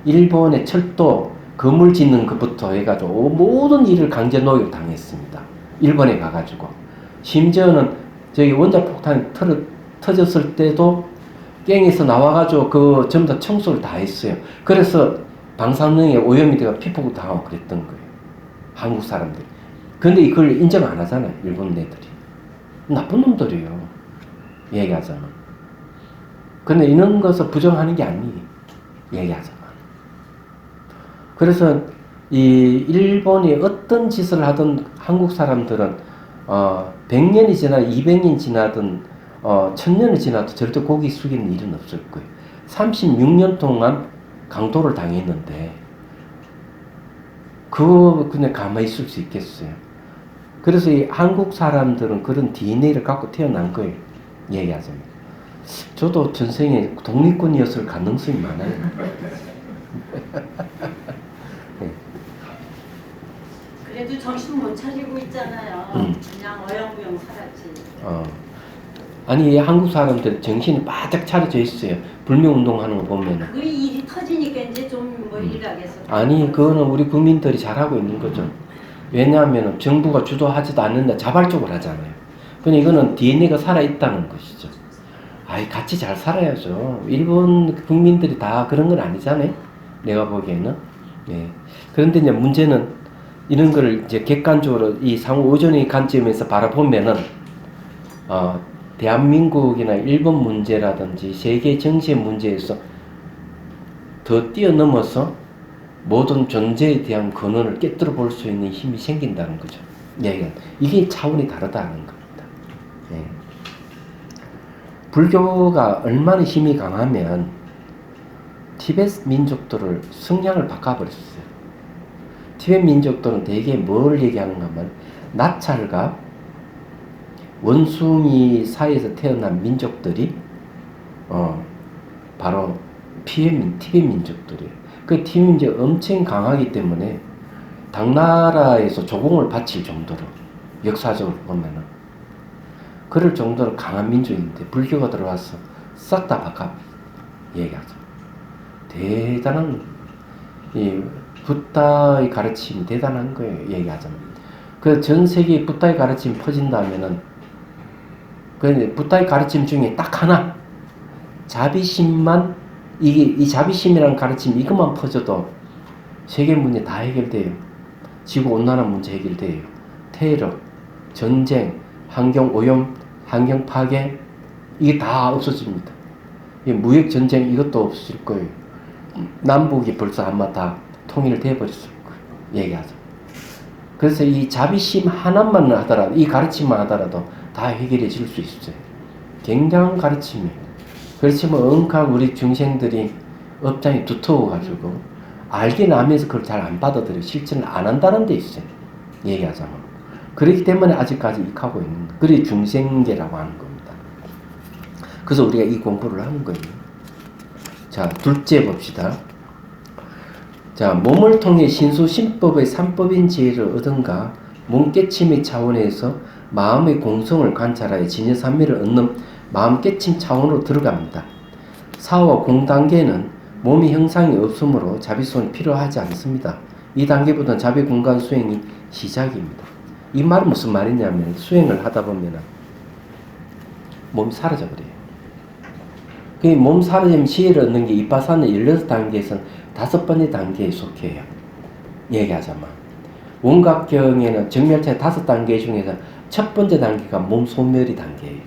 일본의 철도 건물 짓는 것부터 해가지고 모든 일을 강제 노역 당했습니다. 일본에 가가지고. 심지어는 저기 원자폭탄이 터졌을 때도 깽에서 나와가지고 전부 다 청소를 다 했어요. 그래서 방사능에 오염이 되어 피폭을 당하고 그랬던 거예요. 한국 사람들이. 근데 이걸 인정 안 하잖아요. 일본 애들이. 나쁜 놈들이에요. 얘기하자면. 근데 이런 것을 부정하는 게 아니에요. 얘기하자면. 그래서 이 일본이 어떤 짓을 하든 한국 사람들은 100년이 지나 200년 지나든 1000년이 지나도 절대 고개 숙이는 일은 없을 거예요. 36년 동안 강도를 당했는데 그거 그냥 가만히 있을 수 있겠어요. 그래서 이 한국 사람들은 그런 DNA를 갖고 태어난 거예요. 얘기하자면. 저도 전생에 독립군이었을 가능성이 많아요. 네. 그래도 정신 못 차리고 있잖아요. 그냥 어영부영 살았지. 아니 한국 사람들 정신이 바짝 차려져 있어요. 불매운동하는 거 보면은. 그 일이 터지니까 이제 좀 뭐 일하겠어. 아니 그거는 우리 국민들이 잘하고 있는 거죠. 왜냐하면 정부가 주도하지도 않는다 자발적으로 하잖아요. 근데 이거는 DNA가 살아있다는 것이죠. 아이 같이 잘 살아야죠. 일본 국민들이 다 그런 건 아니잖아요. 내가 보기에는. 예. 그런데 이제 문제는 이런 걸 이제 객관적으로 이 상호 의존의 관점에서 바라보면은 대한민국이나 일본 문제라든지 세계 정세 문제에서 더 뛰어넘어서 모든 존재에 대한 근원을 깨뜨려 볼 수 있는 힘이 생긴다는 거죠. 이게 차원이 다르다는 겁니다. 예. 불교가 얼마나 힘이 강하면 티베트 민족들을 성향을 바꿔버렸어요. 티베트 민족들은 대개 뭘 얘기하는가 하면 나찰과 원숭이 사이에서 태어난 민족들이 바로 티베트 민족들이에요. 그 티베트 민족이 엄청 강하기 때문에 당나라에서 조공을 바칠 정도로 역사적으로 보면은 그럴 정도로 강한 민족인데 불교가 들어와서 싹 다 바꿔 얘기하죠. 대단한 이 붓다의 가르침이 대단한 거예요. 얘기하자면 그 전 세계 붓다의 가르침이 퍼진다면은 그 붓다의 가르침 중에 딱 하나 자비심만 이 자비심이라는 가르침 이것만 퍼져도 세계 문제 다 해결돼요. 지구 온난화 문제 해결돼요. 테러, 전쟁, 환경 오염, 환경 파괴 이게 다 없어집니다. 무역 전쟁 이것도 없어질 거예요. 남북이 벌써 아마 다 통일돼 버렸을 거예요. 얘기하자. 그래서 이 자비심 하나만 하더라도 이 가르침만 하더라도 다 해결해 줄 수 있어요. 굉장한 가르침이에요. 그렇지만 응각 우리 중생들이 업장이 두터워가지고 알긴 하면서 그걸 잘 안 받아들여 실천을 안 한다는 데 있어요. 얘기하자면. 그렇기 때문에 아직까지 익하고 있는 거예요. 그게 중생계라고 하는 겁니다. 그래서 우리가 이 공부를 하는 거예요. 자, 둘째 봅시다. 자, 몸을 통해 신수신법의 삼법인 지혜를 얻은가 몸깨침의 차원에서 마음의 공성을 관찰하여 진여산미를 얻는 마음 깨침 차원으로 들어갑니다. 4와 공단계는 몸이 형상이 없으므로 자비손이 필요하지 않습니다. 이 단계부터는 자비 공간 수행이 시작입니다. 이 말은 무슨 말이냐면 수행을 하다 보면 몸이 사라져버려요. 그 몸 사라지면 지혜를 얻는 게 이빠사나 16단계에서는 5번째 단계에 속해요. 얘기하자면 원각경에는 정멸차의 5단계 중에서 첫 번째 단계가 몸 소멸이 단계예요.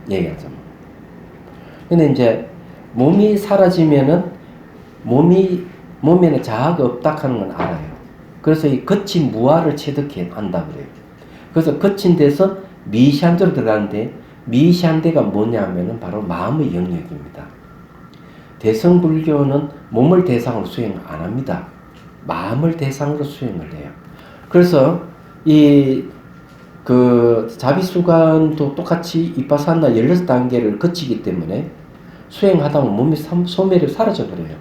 얘기하자면. 근데 이제 몸이 사라지면은 몸에는 자아가 없다 하는 건 알아요. 그래서 이 거친 무아를 체득해 한다 그래요. 그래서 거친 데서 미시한대로 들어가는데 미시한대가 뭐냐면은 바로 마음의 영역입니다. 대성불교는 몸을 대상으로 수행을 안 합니다. 마음을 대상으로 수행을 해요. 그래서 자비수관도 똑같이 이빠사나 16단계를 거치기 때문에 수행하다 보면 몸이 소멸이 사라져버려요.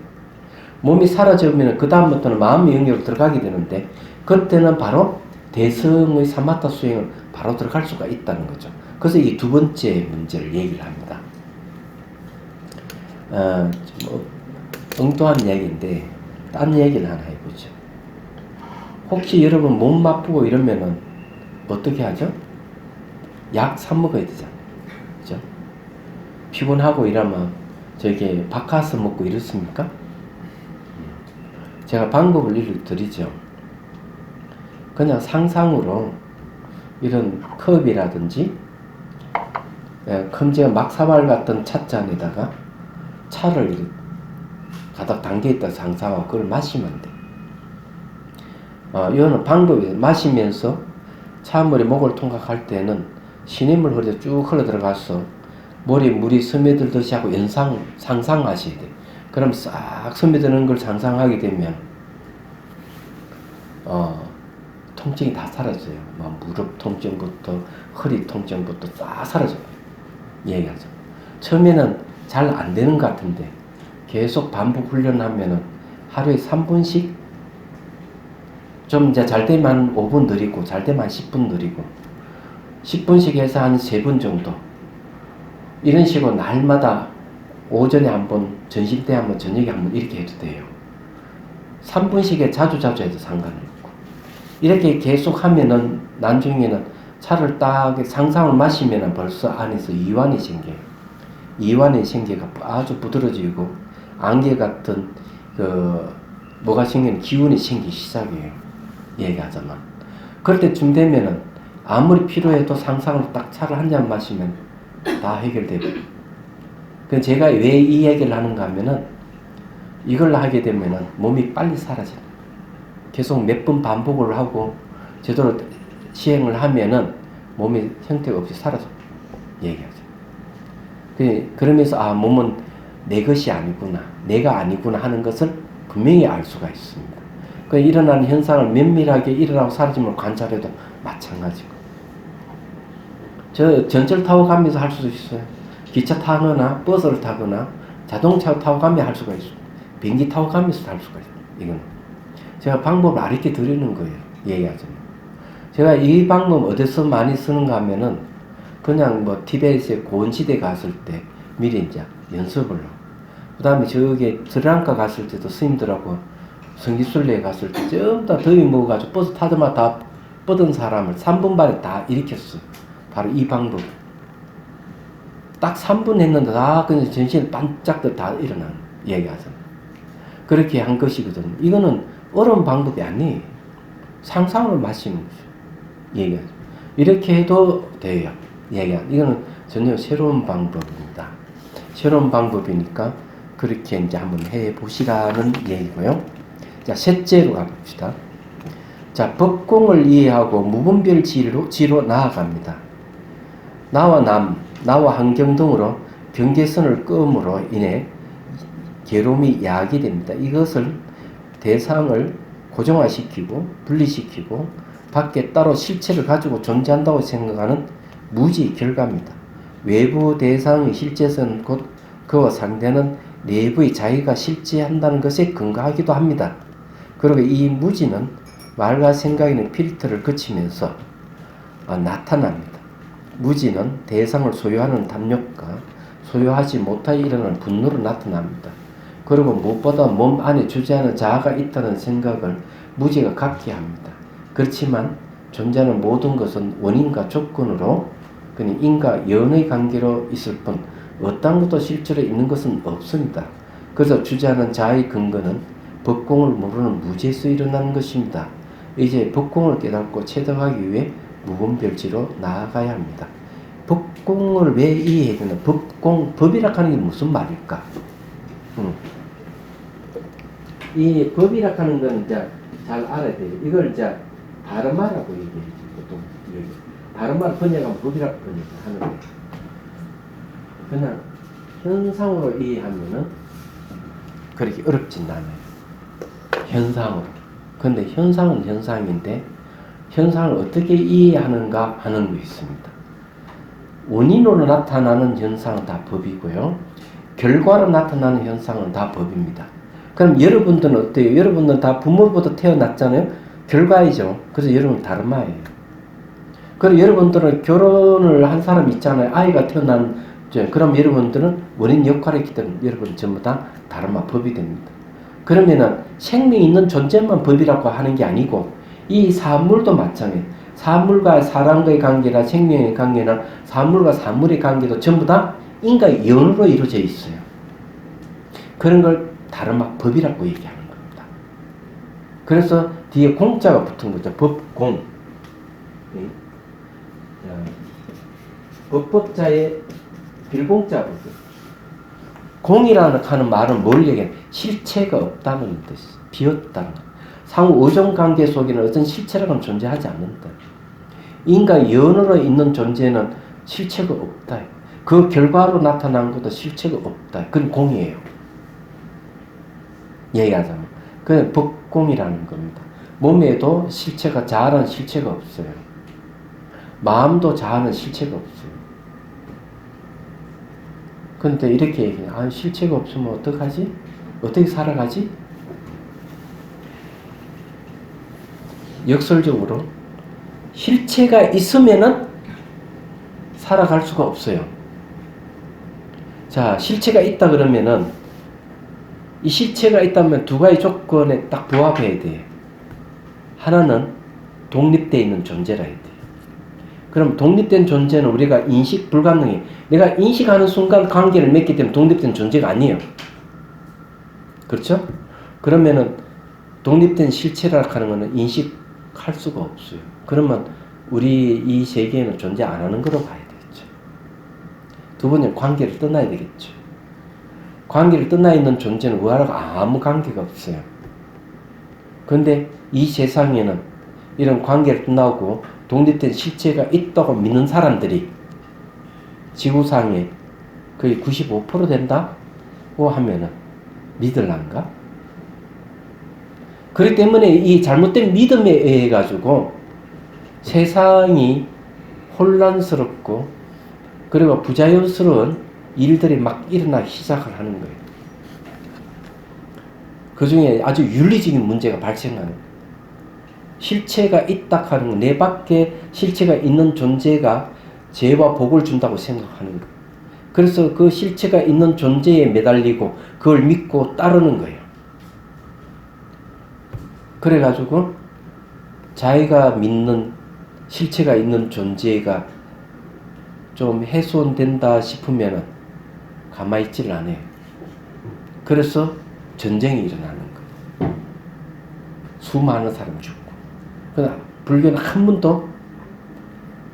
몸이 사라지면 그 다음부터는 마음의 영역으로 들어가게 되는데 그때는 바로 대성의 사마타 수행을 바로 들어갈 수가 있다는 거죠. 그래서 이 두 번째 문제를 얘기를 합니다. 엉뚱한 얘기인데 딴 얘기를 하나 해보죠. 혹시 여러분 몸 아프고 이러면은 어떻게 하죠? 약 사 먹어야 되잖아요. 그죠? 피곤하고 이러면 저게 바카스 먹고 이렇습니까? 제가 방법을 일러드리죠. 그냥 상상으로 이런 컵이라든지 큼지막 막사발 같은 찻잔에다가 차를 이렇게 가득 담겨있다 상상하고 그걸 마시면 돼. 이거는 방법이 마시면서 차물이 목을 통각할 때는 시냇물 흐르듯 쭉 흘러 들어가서 머리에 물이 스며들듯이 하고 상상하셔야 돼. 그럼 싹 스며드는 걸 상상하게 되면 통증이 다 사라져요. 막 무릎 통증부터 허리 통증부터 다 사라져요. 얘기하죠. 처음에는 잘 안 되는 것 같은데 계속 반복 훈련하면은 하루에 3분씩 좀 이제 잘 되면 한 5분 느리고 잘 되면 한 10분 느리고 10분씩 해서 한 3분 정도 이런 식으로 날마다 오전에 한 번, 점심 때 한 번, 저녁에 한 번 이렇게 해도 돼요. 3분씩에 자주 해도 상관없고 이렇게 계속 하면은 나중에는 차를 딱 상상을 마시면은 벌써 안에서 이완이 생겨요. 이완이 생겨가 아주 부드러지고 안개 같은 뭐가 생기는 기운이 생기기 시작해요. 얘기하자면 그럴 때쯤 되면은 아무리 필요해도 상상으로 딱 차를 한 잔 마시면 다 해결되고. 그 제가 왜 이 얘기를 하는가 하면은 이걸 하게 되면은 몸이 빨리 사라져요. 계속 몇 번 반복을 하고 제대로 시행을 하면은 몸이 형태가 없이 사라져. 얘기하죠. 그러면서 몸은 내 것이 아니구나, 내가 아니구나 하는 것을 분명히 알 수가 있습니다. 그 일어나는 현상을 면밀하게 일어나고 사라짐을 관찰해도 마찬가지고. 저 전철 타고 가면서 할 수도 있어요. 기차 타거나 버스를 타거나 자동차 타고 가면 할 수가 있어요. 비행기 타고 가면서 할 수가 있어요. 이거는 제가 방법을 가르쳐 드리는 거예요. 얘기하자면 제가 이 방법 어디서 많이 쓰는가 하면은 그냥 뭐 티베트에 고원시대 갔을 때 미리 이제 연습을 하고 그 다음에 저기 스리랑카 갔을 때도 스님들하고 성지순례에 갔을 때 전부 다 더위 먹어가지고 버스 타자마자 다 뻗은 사람을 3분 만에 다 일으켰어요. 바로 이 방법. 딱 3분 했는데 다 그냥 정신이 반짝들 다 일어나는 얘기하잖아요. 그렇게 한 것이거든요. 이거는 어려운 방법이 아니에요. 상상으로 마시는 거죠. 얘기하죠. 이렇게 해도 돼요. 이거는 전혀 새로운 방법입니다. 새로운 방법이니까 그렇게 이제 한번 해 보시라는 얘기고요. 자, 셋째로 가봅시다. 자, 법공을 이해하고 무분별지로 나아갑니다. 나와 환경 등으로 경계선을 끄음으로 인해 괴로움이 야기 됩니다. 이것을 대상을 고정화시키고 분리시키고 밖에 따로 실체를 가지고 존재한다고 생각하는 무지의 결과입니다. 외부 대상의 실제성은 곧 그와 상대는 내부의 자기가 실제한다는 것에 근거하기도 합니다. 그리고 이 무지는 말과 생각에는 필터를 거치면서 나타납니다. 무지는 대상을 소유하는 탐욕과 소유하지 못하여 일어나는 분노로 나타납니다. 그리고 무엇보다 몸 안에 주재하는 자아가 있다는 생각을 무지가 갖게 합니다. 그렇지만 존재하는 모든 것은 원인과 조건으로 그냥 인과 연의 관계로 있을 뿐 어떤 것도 실제로 있는 것은 없습니다. 그래서 주재하는 자아의 근거는 법공을 모르는 무지에서 일어나는 것입니다. 이제 법공을 깨닫고 체득하기 위해 무분별지로 나아가야 합니다. 법공을 왜 이해해야 되나? 법이라 하는 게 무슨 말일까? 이 법이라 하는 건 이제 잘 알아야 돼요. 이걸 이제 다르마라고 얘기해요. 보통 다르마를 번역하면 법이라고 번역하는 거예요. 그냥 현상으로 이해하면은 그렇게 어렵진 않아요. 현상으로. 근데 현상은 현상인데 현상을 어떻게 이해하는가 하는 게 있습니다. 원인으로 나타나는 현상은 다 법이고요. 결과로 나타나는 현상은 다 법입니다. 그럼 여러분들은 어때요? 여러분들은 다 부모로부터 태어났잖아요. 결과이죠. 그래서 여러분은 다르마예요. 그리고 여러분들은 결혼을 한 사람 있잖아요. 아이가 태어난 그럼 여러분들은 원인 역할을 했기 때문에 여러분 전부 다 다르마 법이 됩니다. 그러면은 생명이 있는 존재만 법이라고 하는 게 아니고 이 사물도 마찬가지예요. 사물과 사람과의 관계나 생명의 관계나 사물과 사물의 관계도 전부 다 인과의 연으로 이루어져 있어요. 그런 걸 다르마 법이라고 얘기하는 겁니다. 그래서 뒤에 공자가 붙은 거죠. 법공. 법법자의 빌공자 부분. 공이라는 하는 말은 뭘 얘기해? 실체가 없다는 뜻이 비었다는 것. 상호 의존관계 속에는 어떤 실체라고는 존재하지 않는다. 인과 연으로 있는 존재는 실체가 없다. 그 결과로 나타난 것도 실체가 없다. 그건 공이에요. 얘기하자면. 그건 법공이라는 겁니다. 몸에도 실체가 자아라는 실체가 없어요. 마음도 자아는 실체가 없어요. 근데 이렇게 얘기해요. 아, 실체가 없으면 어떡하지? 어떻게 살아가지? 역설적으로 실체가 있으면은 살아갈 수가 없어요. 자, 실체가 있다 그러면은 이 실체가 있다면 두 가지 조건에 딱 부합해야 돼요. 하나는 독립되어 있는 존재라 해야 돼요. 그럼 독립된 존재는 우리가 인식 불가능해. 내가 인식하는 순간 관계를 맺기 때문에 독립된 존재가 아니에요. 그렇죠? 그러면은 독립된 실체라 하는 것은 인식할 수가 없어요. 그러면 우리 이 세계에는 존재 안 하는 거로 봐야 되겠죠. 두 번째는 관계를 떠나야 되겠죠. 관계를 떠나 있는 존재는 우리하고 아무 관계가 없어요. 그런데 이 세상에는 이런 관계를 떠나고 독립된 실체가 있다고 믿는 사람들이 지구상에 거의 95% 된다고 하면은 믿을란가? 그렇기 때문에 이 잘못된 믿음에 의해 가지고 세상이 혼란스럽고 그리고 부자연스러운 일들이 막 일어나기 시작을 하는 거예요. 그 중에 아주 윤리적인 문제가 발생하는 거예요. 실체가 있다 하는 건 내 밖에 실체가 있는 존재가 죄와 복을 준다고 생각하는 거예요. 그래서 그 실체가 있는 존재에 매달리고 그걸 믿고 따르는 거예요. 그래가지고 자기가 믿는 실체가 있는 존재가 좀 훼손된다 싶으면은 가만히 있지를 않아요. 그래서 전쟁이 일어나는 거예요. 수많은 사람이 죽고. 그러나 불교는 한 번도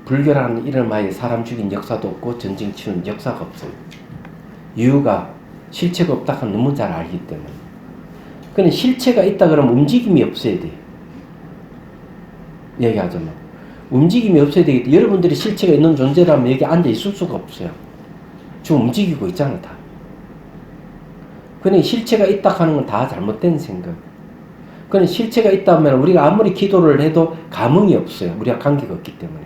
불교라는 이름하에 사람 죽인 역사도 없고 전쟁 치는 역사가 없어요. 이유가 실체가 없다 하는 너무 잘 알기 때문에. 근데 실체가 있다 그러면 움직임이 없어야 돼. 얘기하자면 움직임이 없어야 되겠다. 여러분들이 실체가 있는 존재라면 여기 앉아 있을 수가 없어요. 지금 움직이고 있잖아 다. 근데 실체가 있다 하는 건 다 잘못된 생각. 근데 실체가 있다면 우리가 아무리 기도를 해도 감흥이 없어요. 우리가 관계가 없기 때문에.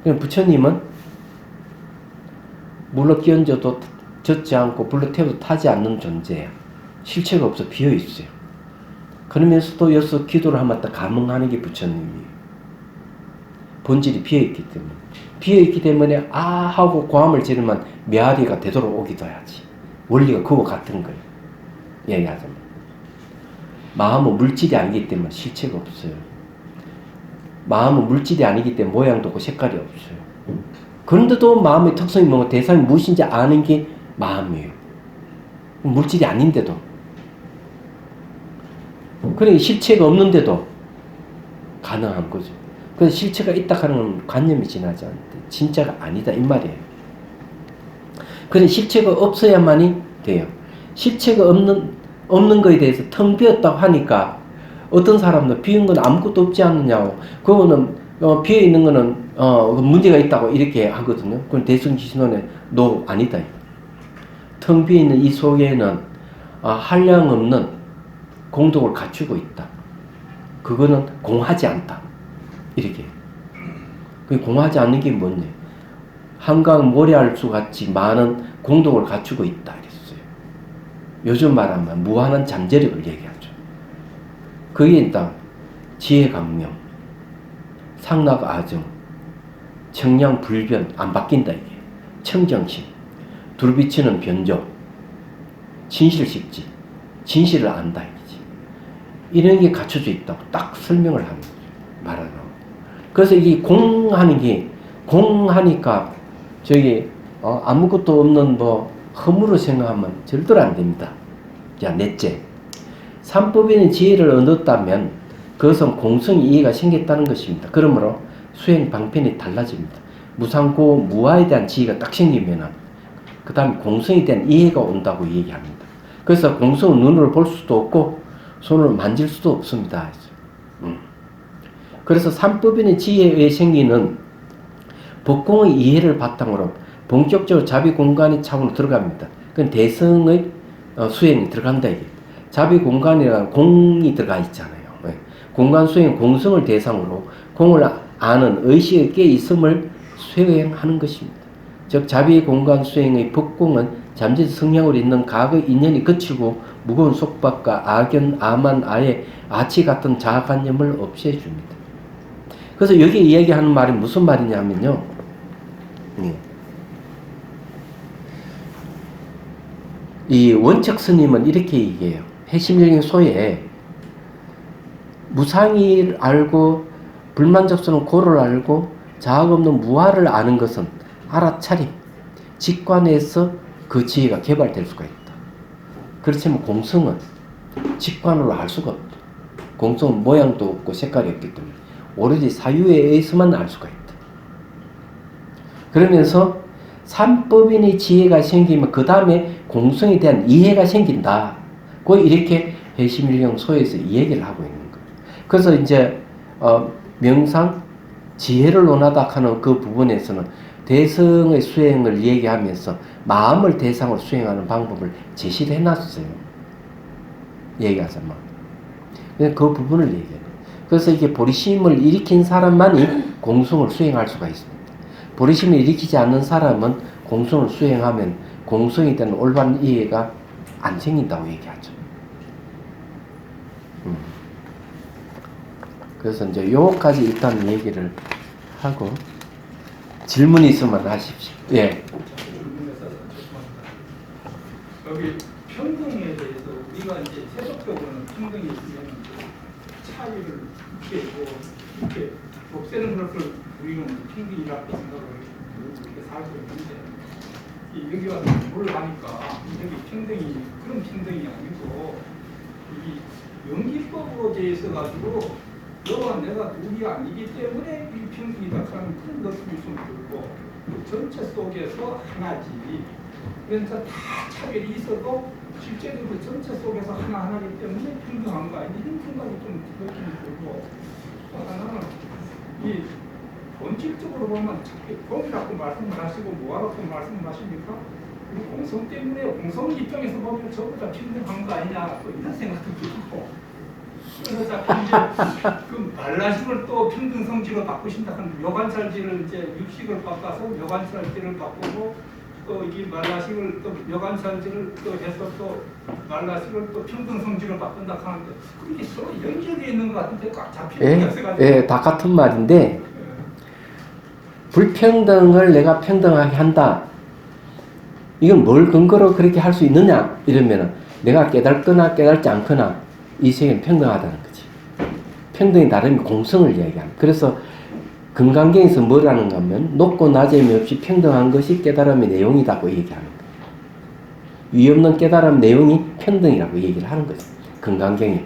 그냥 부처님은 물로 끼얹어도 젖지 않고 불로 태워도 타지 않는 존재예요. 실체가 없어 비어 있어요. 그러면서도 여기서 기도를 하면 딱 감흥하는 게 부처님이에요. 본질이 비어 있기 때문에. 비어 있기 때문에 아 하고 고함을 지르면 메아리가 되도록 오기도 해야지. 원리가 그거 같은 거예요. 얘기하자면. 마음은 물질이 아니기 때문에 실체가 없어요. 마음은 물질이 아니기 때문에 모양도 없고 색깔이 없어요. 그런데도 마음의 특성이 뭐고 대상이 무엇인지 아는 게 마음이에요. 물질이 아닌데도. 그러니까 실체가 없는데도 가능한 거죠. 그래서 실체가 있다 하는 건 관념이 지나지 않는데 진짜가 아니다 이 말이에요. 그래서 실체가 없어야만이 돼요. 실체가 없는 거에 대해서 텅 비었다고 하니까 어떤 사람도 비은 건 아무것도 없지 않느냐고 그거는 비어 있는 거는 문제가 있다고 이렇게 하거든요. 그럼 대승지신론에 no 아니다. 텅 비어 있는 이 속에는 한량 없는 공덕을 갖추고 있다. 그거는 공하지 않다. 이렇게. 그 공하지 않는 게 뭐냐? 한강 모래알수 같이 많은 공덕을 갖추고 있다. 이랬어요. 요즘 말하면 무한한 잠재력을 얘기하죠. 그게 일단 지혜강명, 상락아정, 청량불변 안 바뀐다 이게. 청정심, 둘비치는 변조, 진실식지, 진실을 안다 이거지. 이런 게 갖춰져 있다고 딱 설명을 하는 거죠. 말하는 거. 그래서 이 공하니까 저기 아무것도 없는 뭐 허물로 생각하면 절대로 안 됩니다. 자, 넷째. 삼법인의 지혜를 얻었다면 그것은 공성의 이해가 생겼다는 것입니다. 그러므로 수행 방편이 달라집니다. 무상고 무아에 대한 지혜가 딱 생기면은 그 다음에 공성에 대한 이해가 온다고 얘기합니다. 그래서 공성은 눈으로 볼 수도 없고 손으로 만질 수도 없습니다. 그래서 삼법인의 지혜에 의해 생기는 법공의 이해를 바탕으로 본격적으로 자비공간의 차원으로 들어갑니다. 그건 대성의 수행이 들어간다 이게. 자비공간이라는 공이 들어가 있잖아요. 공간 수행 공성을 대상으로 공을 아는 의식의 깨있음을 수행하는 것입니다. 즉 자비 공간 수행의 법공은 잠재적 성향으로 있는 과거 인연이 그치고 무거운 속박과 악연, 아만, 아예, 아치 같은 자아관념을 없애줍니다. 그래서 여기 이야기하는 말이 무슨 말이냐면요. 이 원척 스님은 이렇게 얘기해요. 해심경의 소에 무상을 알고 불만족스러운 고를 알고 자아가 없는 무아를 아는 것은 알아차림, 직관에서 그 지혜가 개발될 수가 있다. 그렇지만 공성은 직관으로 알 수가 없다. 공성은 모양도 없고 색깔이 없기 때문에 오로지 사유에 의해서만 알 수가 있다. 그러면서 삼법인의 지혜가 생기면 그 다음에 공성에 대한 이해가 생긴다. 그 이렇게 해심일경 소에서 이 얘기를 하고 있는 거예요. 그래서 이제 명상 지혜를 논하다 하는 그 부분에서는 대성의 수행을 얘기하면서 마음을 대상으로 수행하는 방법을 제시를 해놨어요. 얘기하자면. 그 부분을 얘기해요. 그래서 이게 보리심을 일으킨 사람만이 공성을 수행할 수가 있습니다. 보리심을 일으키지 않는 사람은 공성을 수행하면 공성에 대한 올바른 이해가 안 생긴다고 얘기하죠. 그래서 이제 요까지 일단 얘기를 하고 질문이 있으면 하십시오. 예. 여기 평등에 대해서 우리가 이제 세속적으로는 평등이 있으면 차이를 이렇게 없애는 것을 우리는 평등이라고 생각을 이렇게 살고 있는데 여기 와서 공부를 하니까 여기 평등이 그런 평등이 아니고 이 연기법으로 돼 있어 가지고 너와 내가 둘이 아니기 때문에 이 평등이다 하는 그런 느낌이 좀 들고 전체 속에서 하나지. 그러니까 다 차별이 있어도 실제적으로 전체 속에서 하나하나이기 때문에 평등한 거 아니냐 이런 생각이 좀 느낌이 들고 또 하나는 이 본질적으로 보면 공이라고 말씀을 하시고 뭐하라고 말씀을 하십니까? 우리 공성 때문에 공성 입장에서 보면 저보다 평등한 거 아니냐 또 이런 생각도 들고 그래서 자꾸 이제 그 말라심을 또 평등성지로 바꾸신다 하는 묘관찰지를 이제 육식을 바꿔서 묘관찰지를 바꾸고 또 이 말라식을 또 묘관찰지를 또 해서 또 말라식을 또 평등성지로 바꾼다 하는데 그게 서로 연결되어 있는 것 같은데 꽉 잡히는 게 없어가지고 예, 다 같은 말인데 불평등을 내가 평등하게 한다. 이건 뭘 근거로 그렇게 할 수 있느냐? 이러면은 내가 깨닫거나 깨닫지 않거나 이 세계는 평등하다는 거지. 평등이 다르면 공성을 이야기하는. 그래서 금강경에서 뭐라는가 하면 높고 낮음이 없이 평등한 것이 깨달음의 내용이라고 얘기하는 거예요. 위 없는 깨달음 내용이 평등이라고 얘기를 하는 거죠. 금강경에.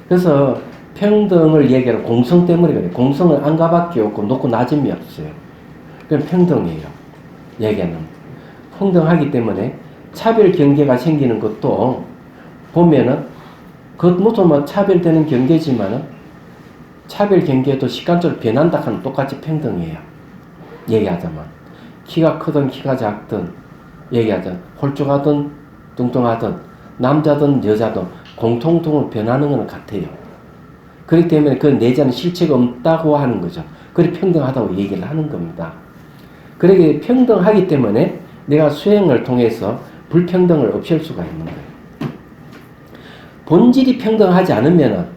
그래서 평등을 얘기하는 공성 때문에 그래요. 공성은 안가밖에 없고 높고 낮음이 없어요. 그럼 평등이에요. 얘기하는. 평등하기 때문에 차별 경계가 생기는 것도 보면은 그것도 뭐 차별되는 경계지만은 차별 경계도 시간적으로 변한다 하는 똑같이 평등이에요. 얘기하자면 키가 크든 키가 작든 얘기하자면 홀쭉하든 뚱뚱하든 남자든 여자든 공통적으로 변하는 건 같아요. 그렇기 때문에 그 내재하는 실체가 없다고 하는 거죠. 그래 평등하다고 얘기를 하는 겁니다. 그러게 평등하기 때문에 내가 수행을 통해서 불평등을 없앨 수가 있는 거예요. 본질이 평등하지 않으면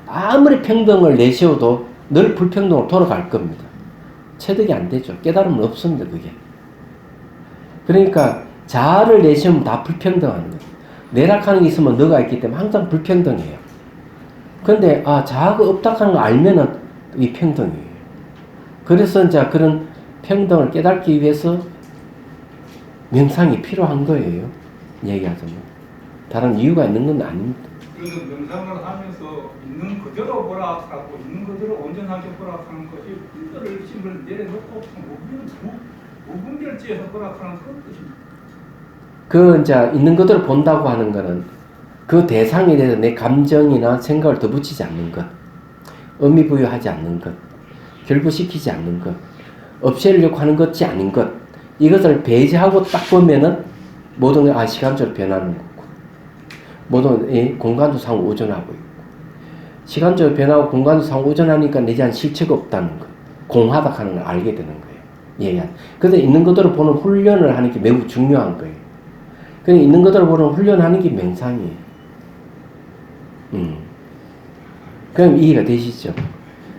아무리 평등을 내세워도 늘 불평등으로 돌아갈 겁니다. 체득이 안 되죠. 깨달음은 없습니다. 그게. 그러니까 자아를 내세우면 다 불평등하는 거예요. 내락하는 게 있으면 너가 있기 때문에 항상 불평등해요. 근데 자아가 없다 하는 거 알면은 이 평등이에요. 그래서 이제 그런 평등을 깨닫기 위해서 명상이 필요한 거예요. 얘기하자면. 다른 이유가 있는 건 아닙니다. 그래서 명상을 하면서 있는 그대로 보라 하고 있는 그대로 온전하게 보라 하는 것이 분별을 심을 내려놓고 무분별지에서 보라 하는 그런 뜻입니다. 그 이제 있는 그대로 본다고 하는 거는 그 대상에 대해서 내 감정이나 생각을 더 붙이지 않는 것, 의미 부여하지 않는 것, 결부시키지 않는 것, 없애려고 하는 것이 아닌 것, 이것을 배제하고 딱 보면은 모든 게 시간적으로 변하는 거고, 모든 공간도 상호 오존하고 있고, 시간적으로 변하고 공간도 상호전하니까 내 자는 실체가 없다는 거. 공하다 하는 걸 알게 되는 거예요. 예. 근데 있는 그대로 보는 훈련을 하는 게 매우 중요한 거예요. 그냥 있는 그대로 보는 훈련하는 게 명상이에요. 그럼 이해가 되시죠?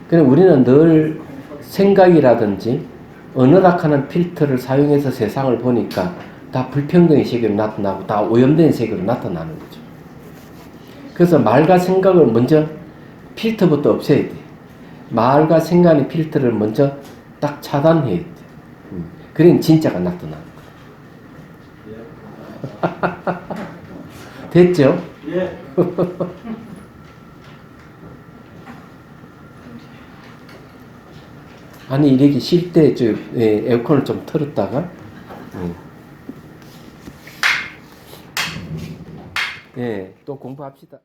그럼 우리는 늘 생각이라든지 언어락하는 필터를 사용해서 세상을 보니까 다 불평등의 세계로 나타나고 다 오염된 세계로 나타나는 거죠. 그래서 말과 생각을 먼저 필터부터 없애야 돼. 말과 생각의 필터를 먼저 딱 차단해야 돼. 그럼 진짜가 나타나는 거야. 됐죠? 예. 아니 이렇게 쉴 때 에어컨을 좀 틀었다가 또 공부합시다.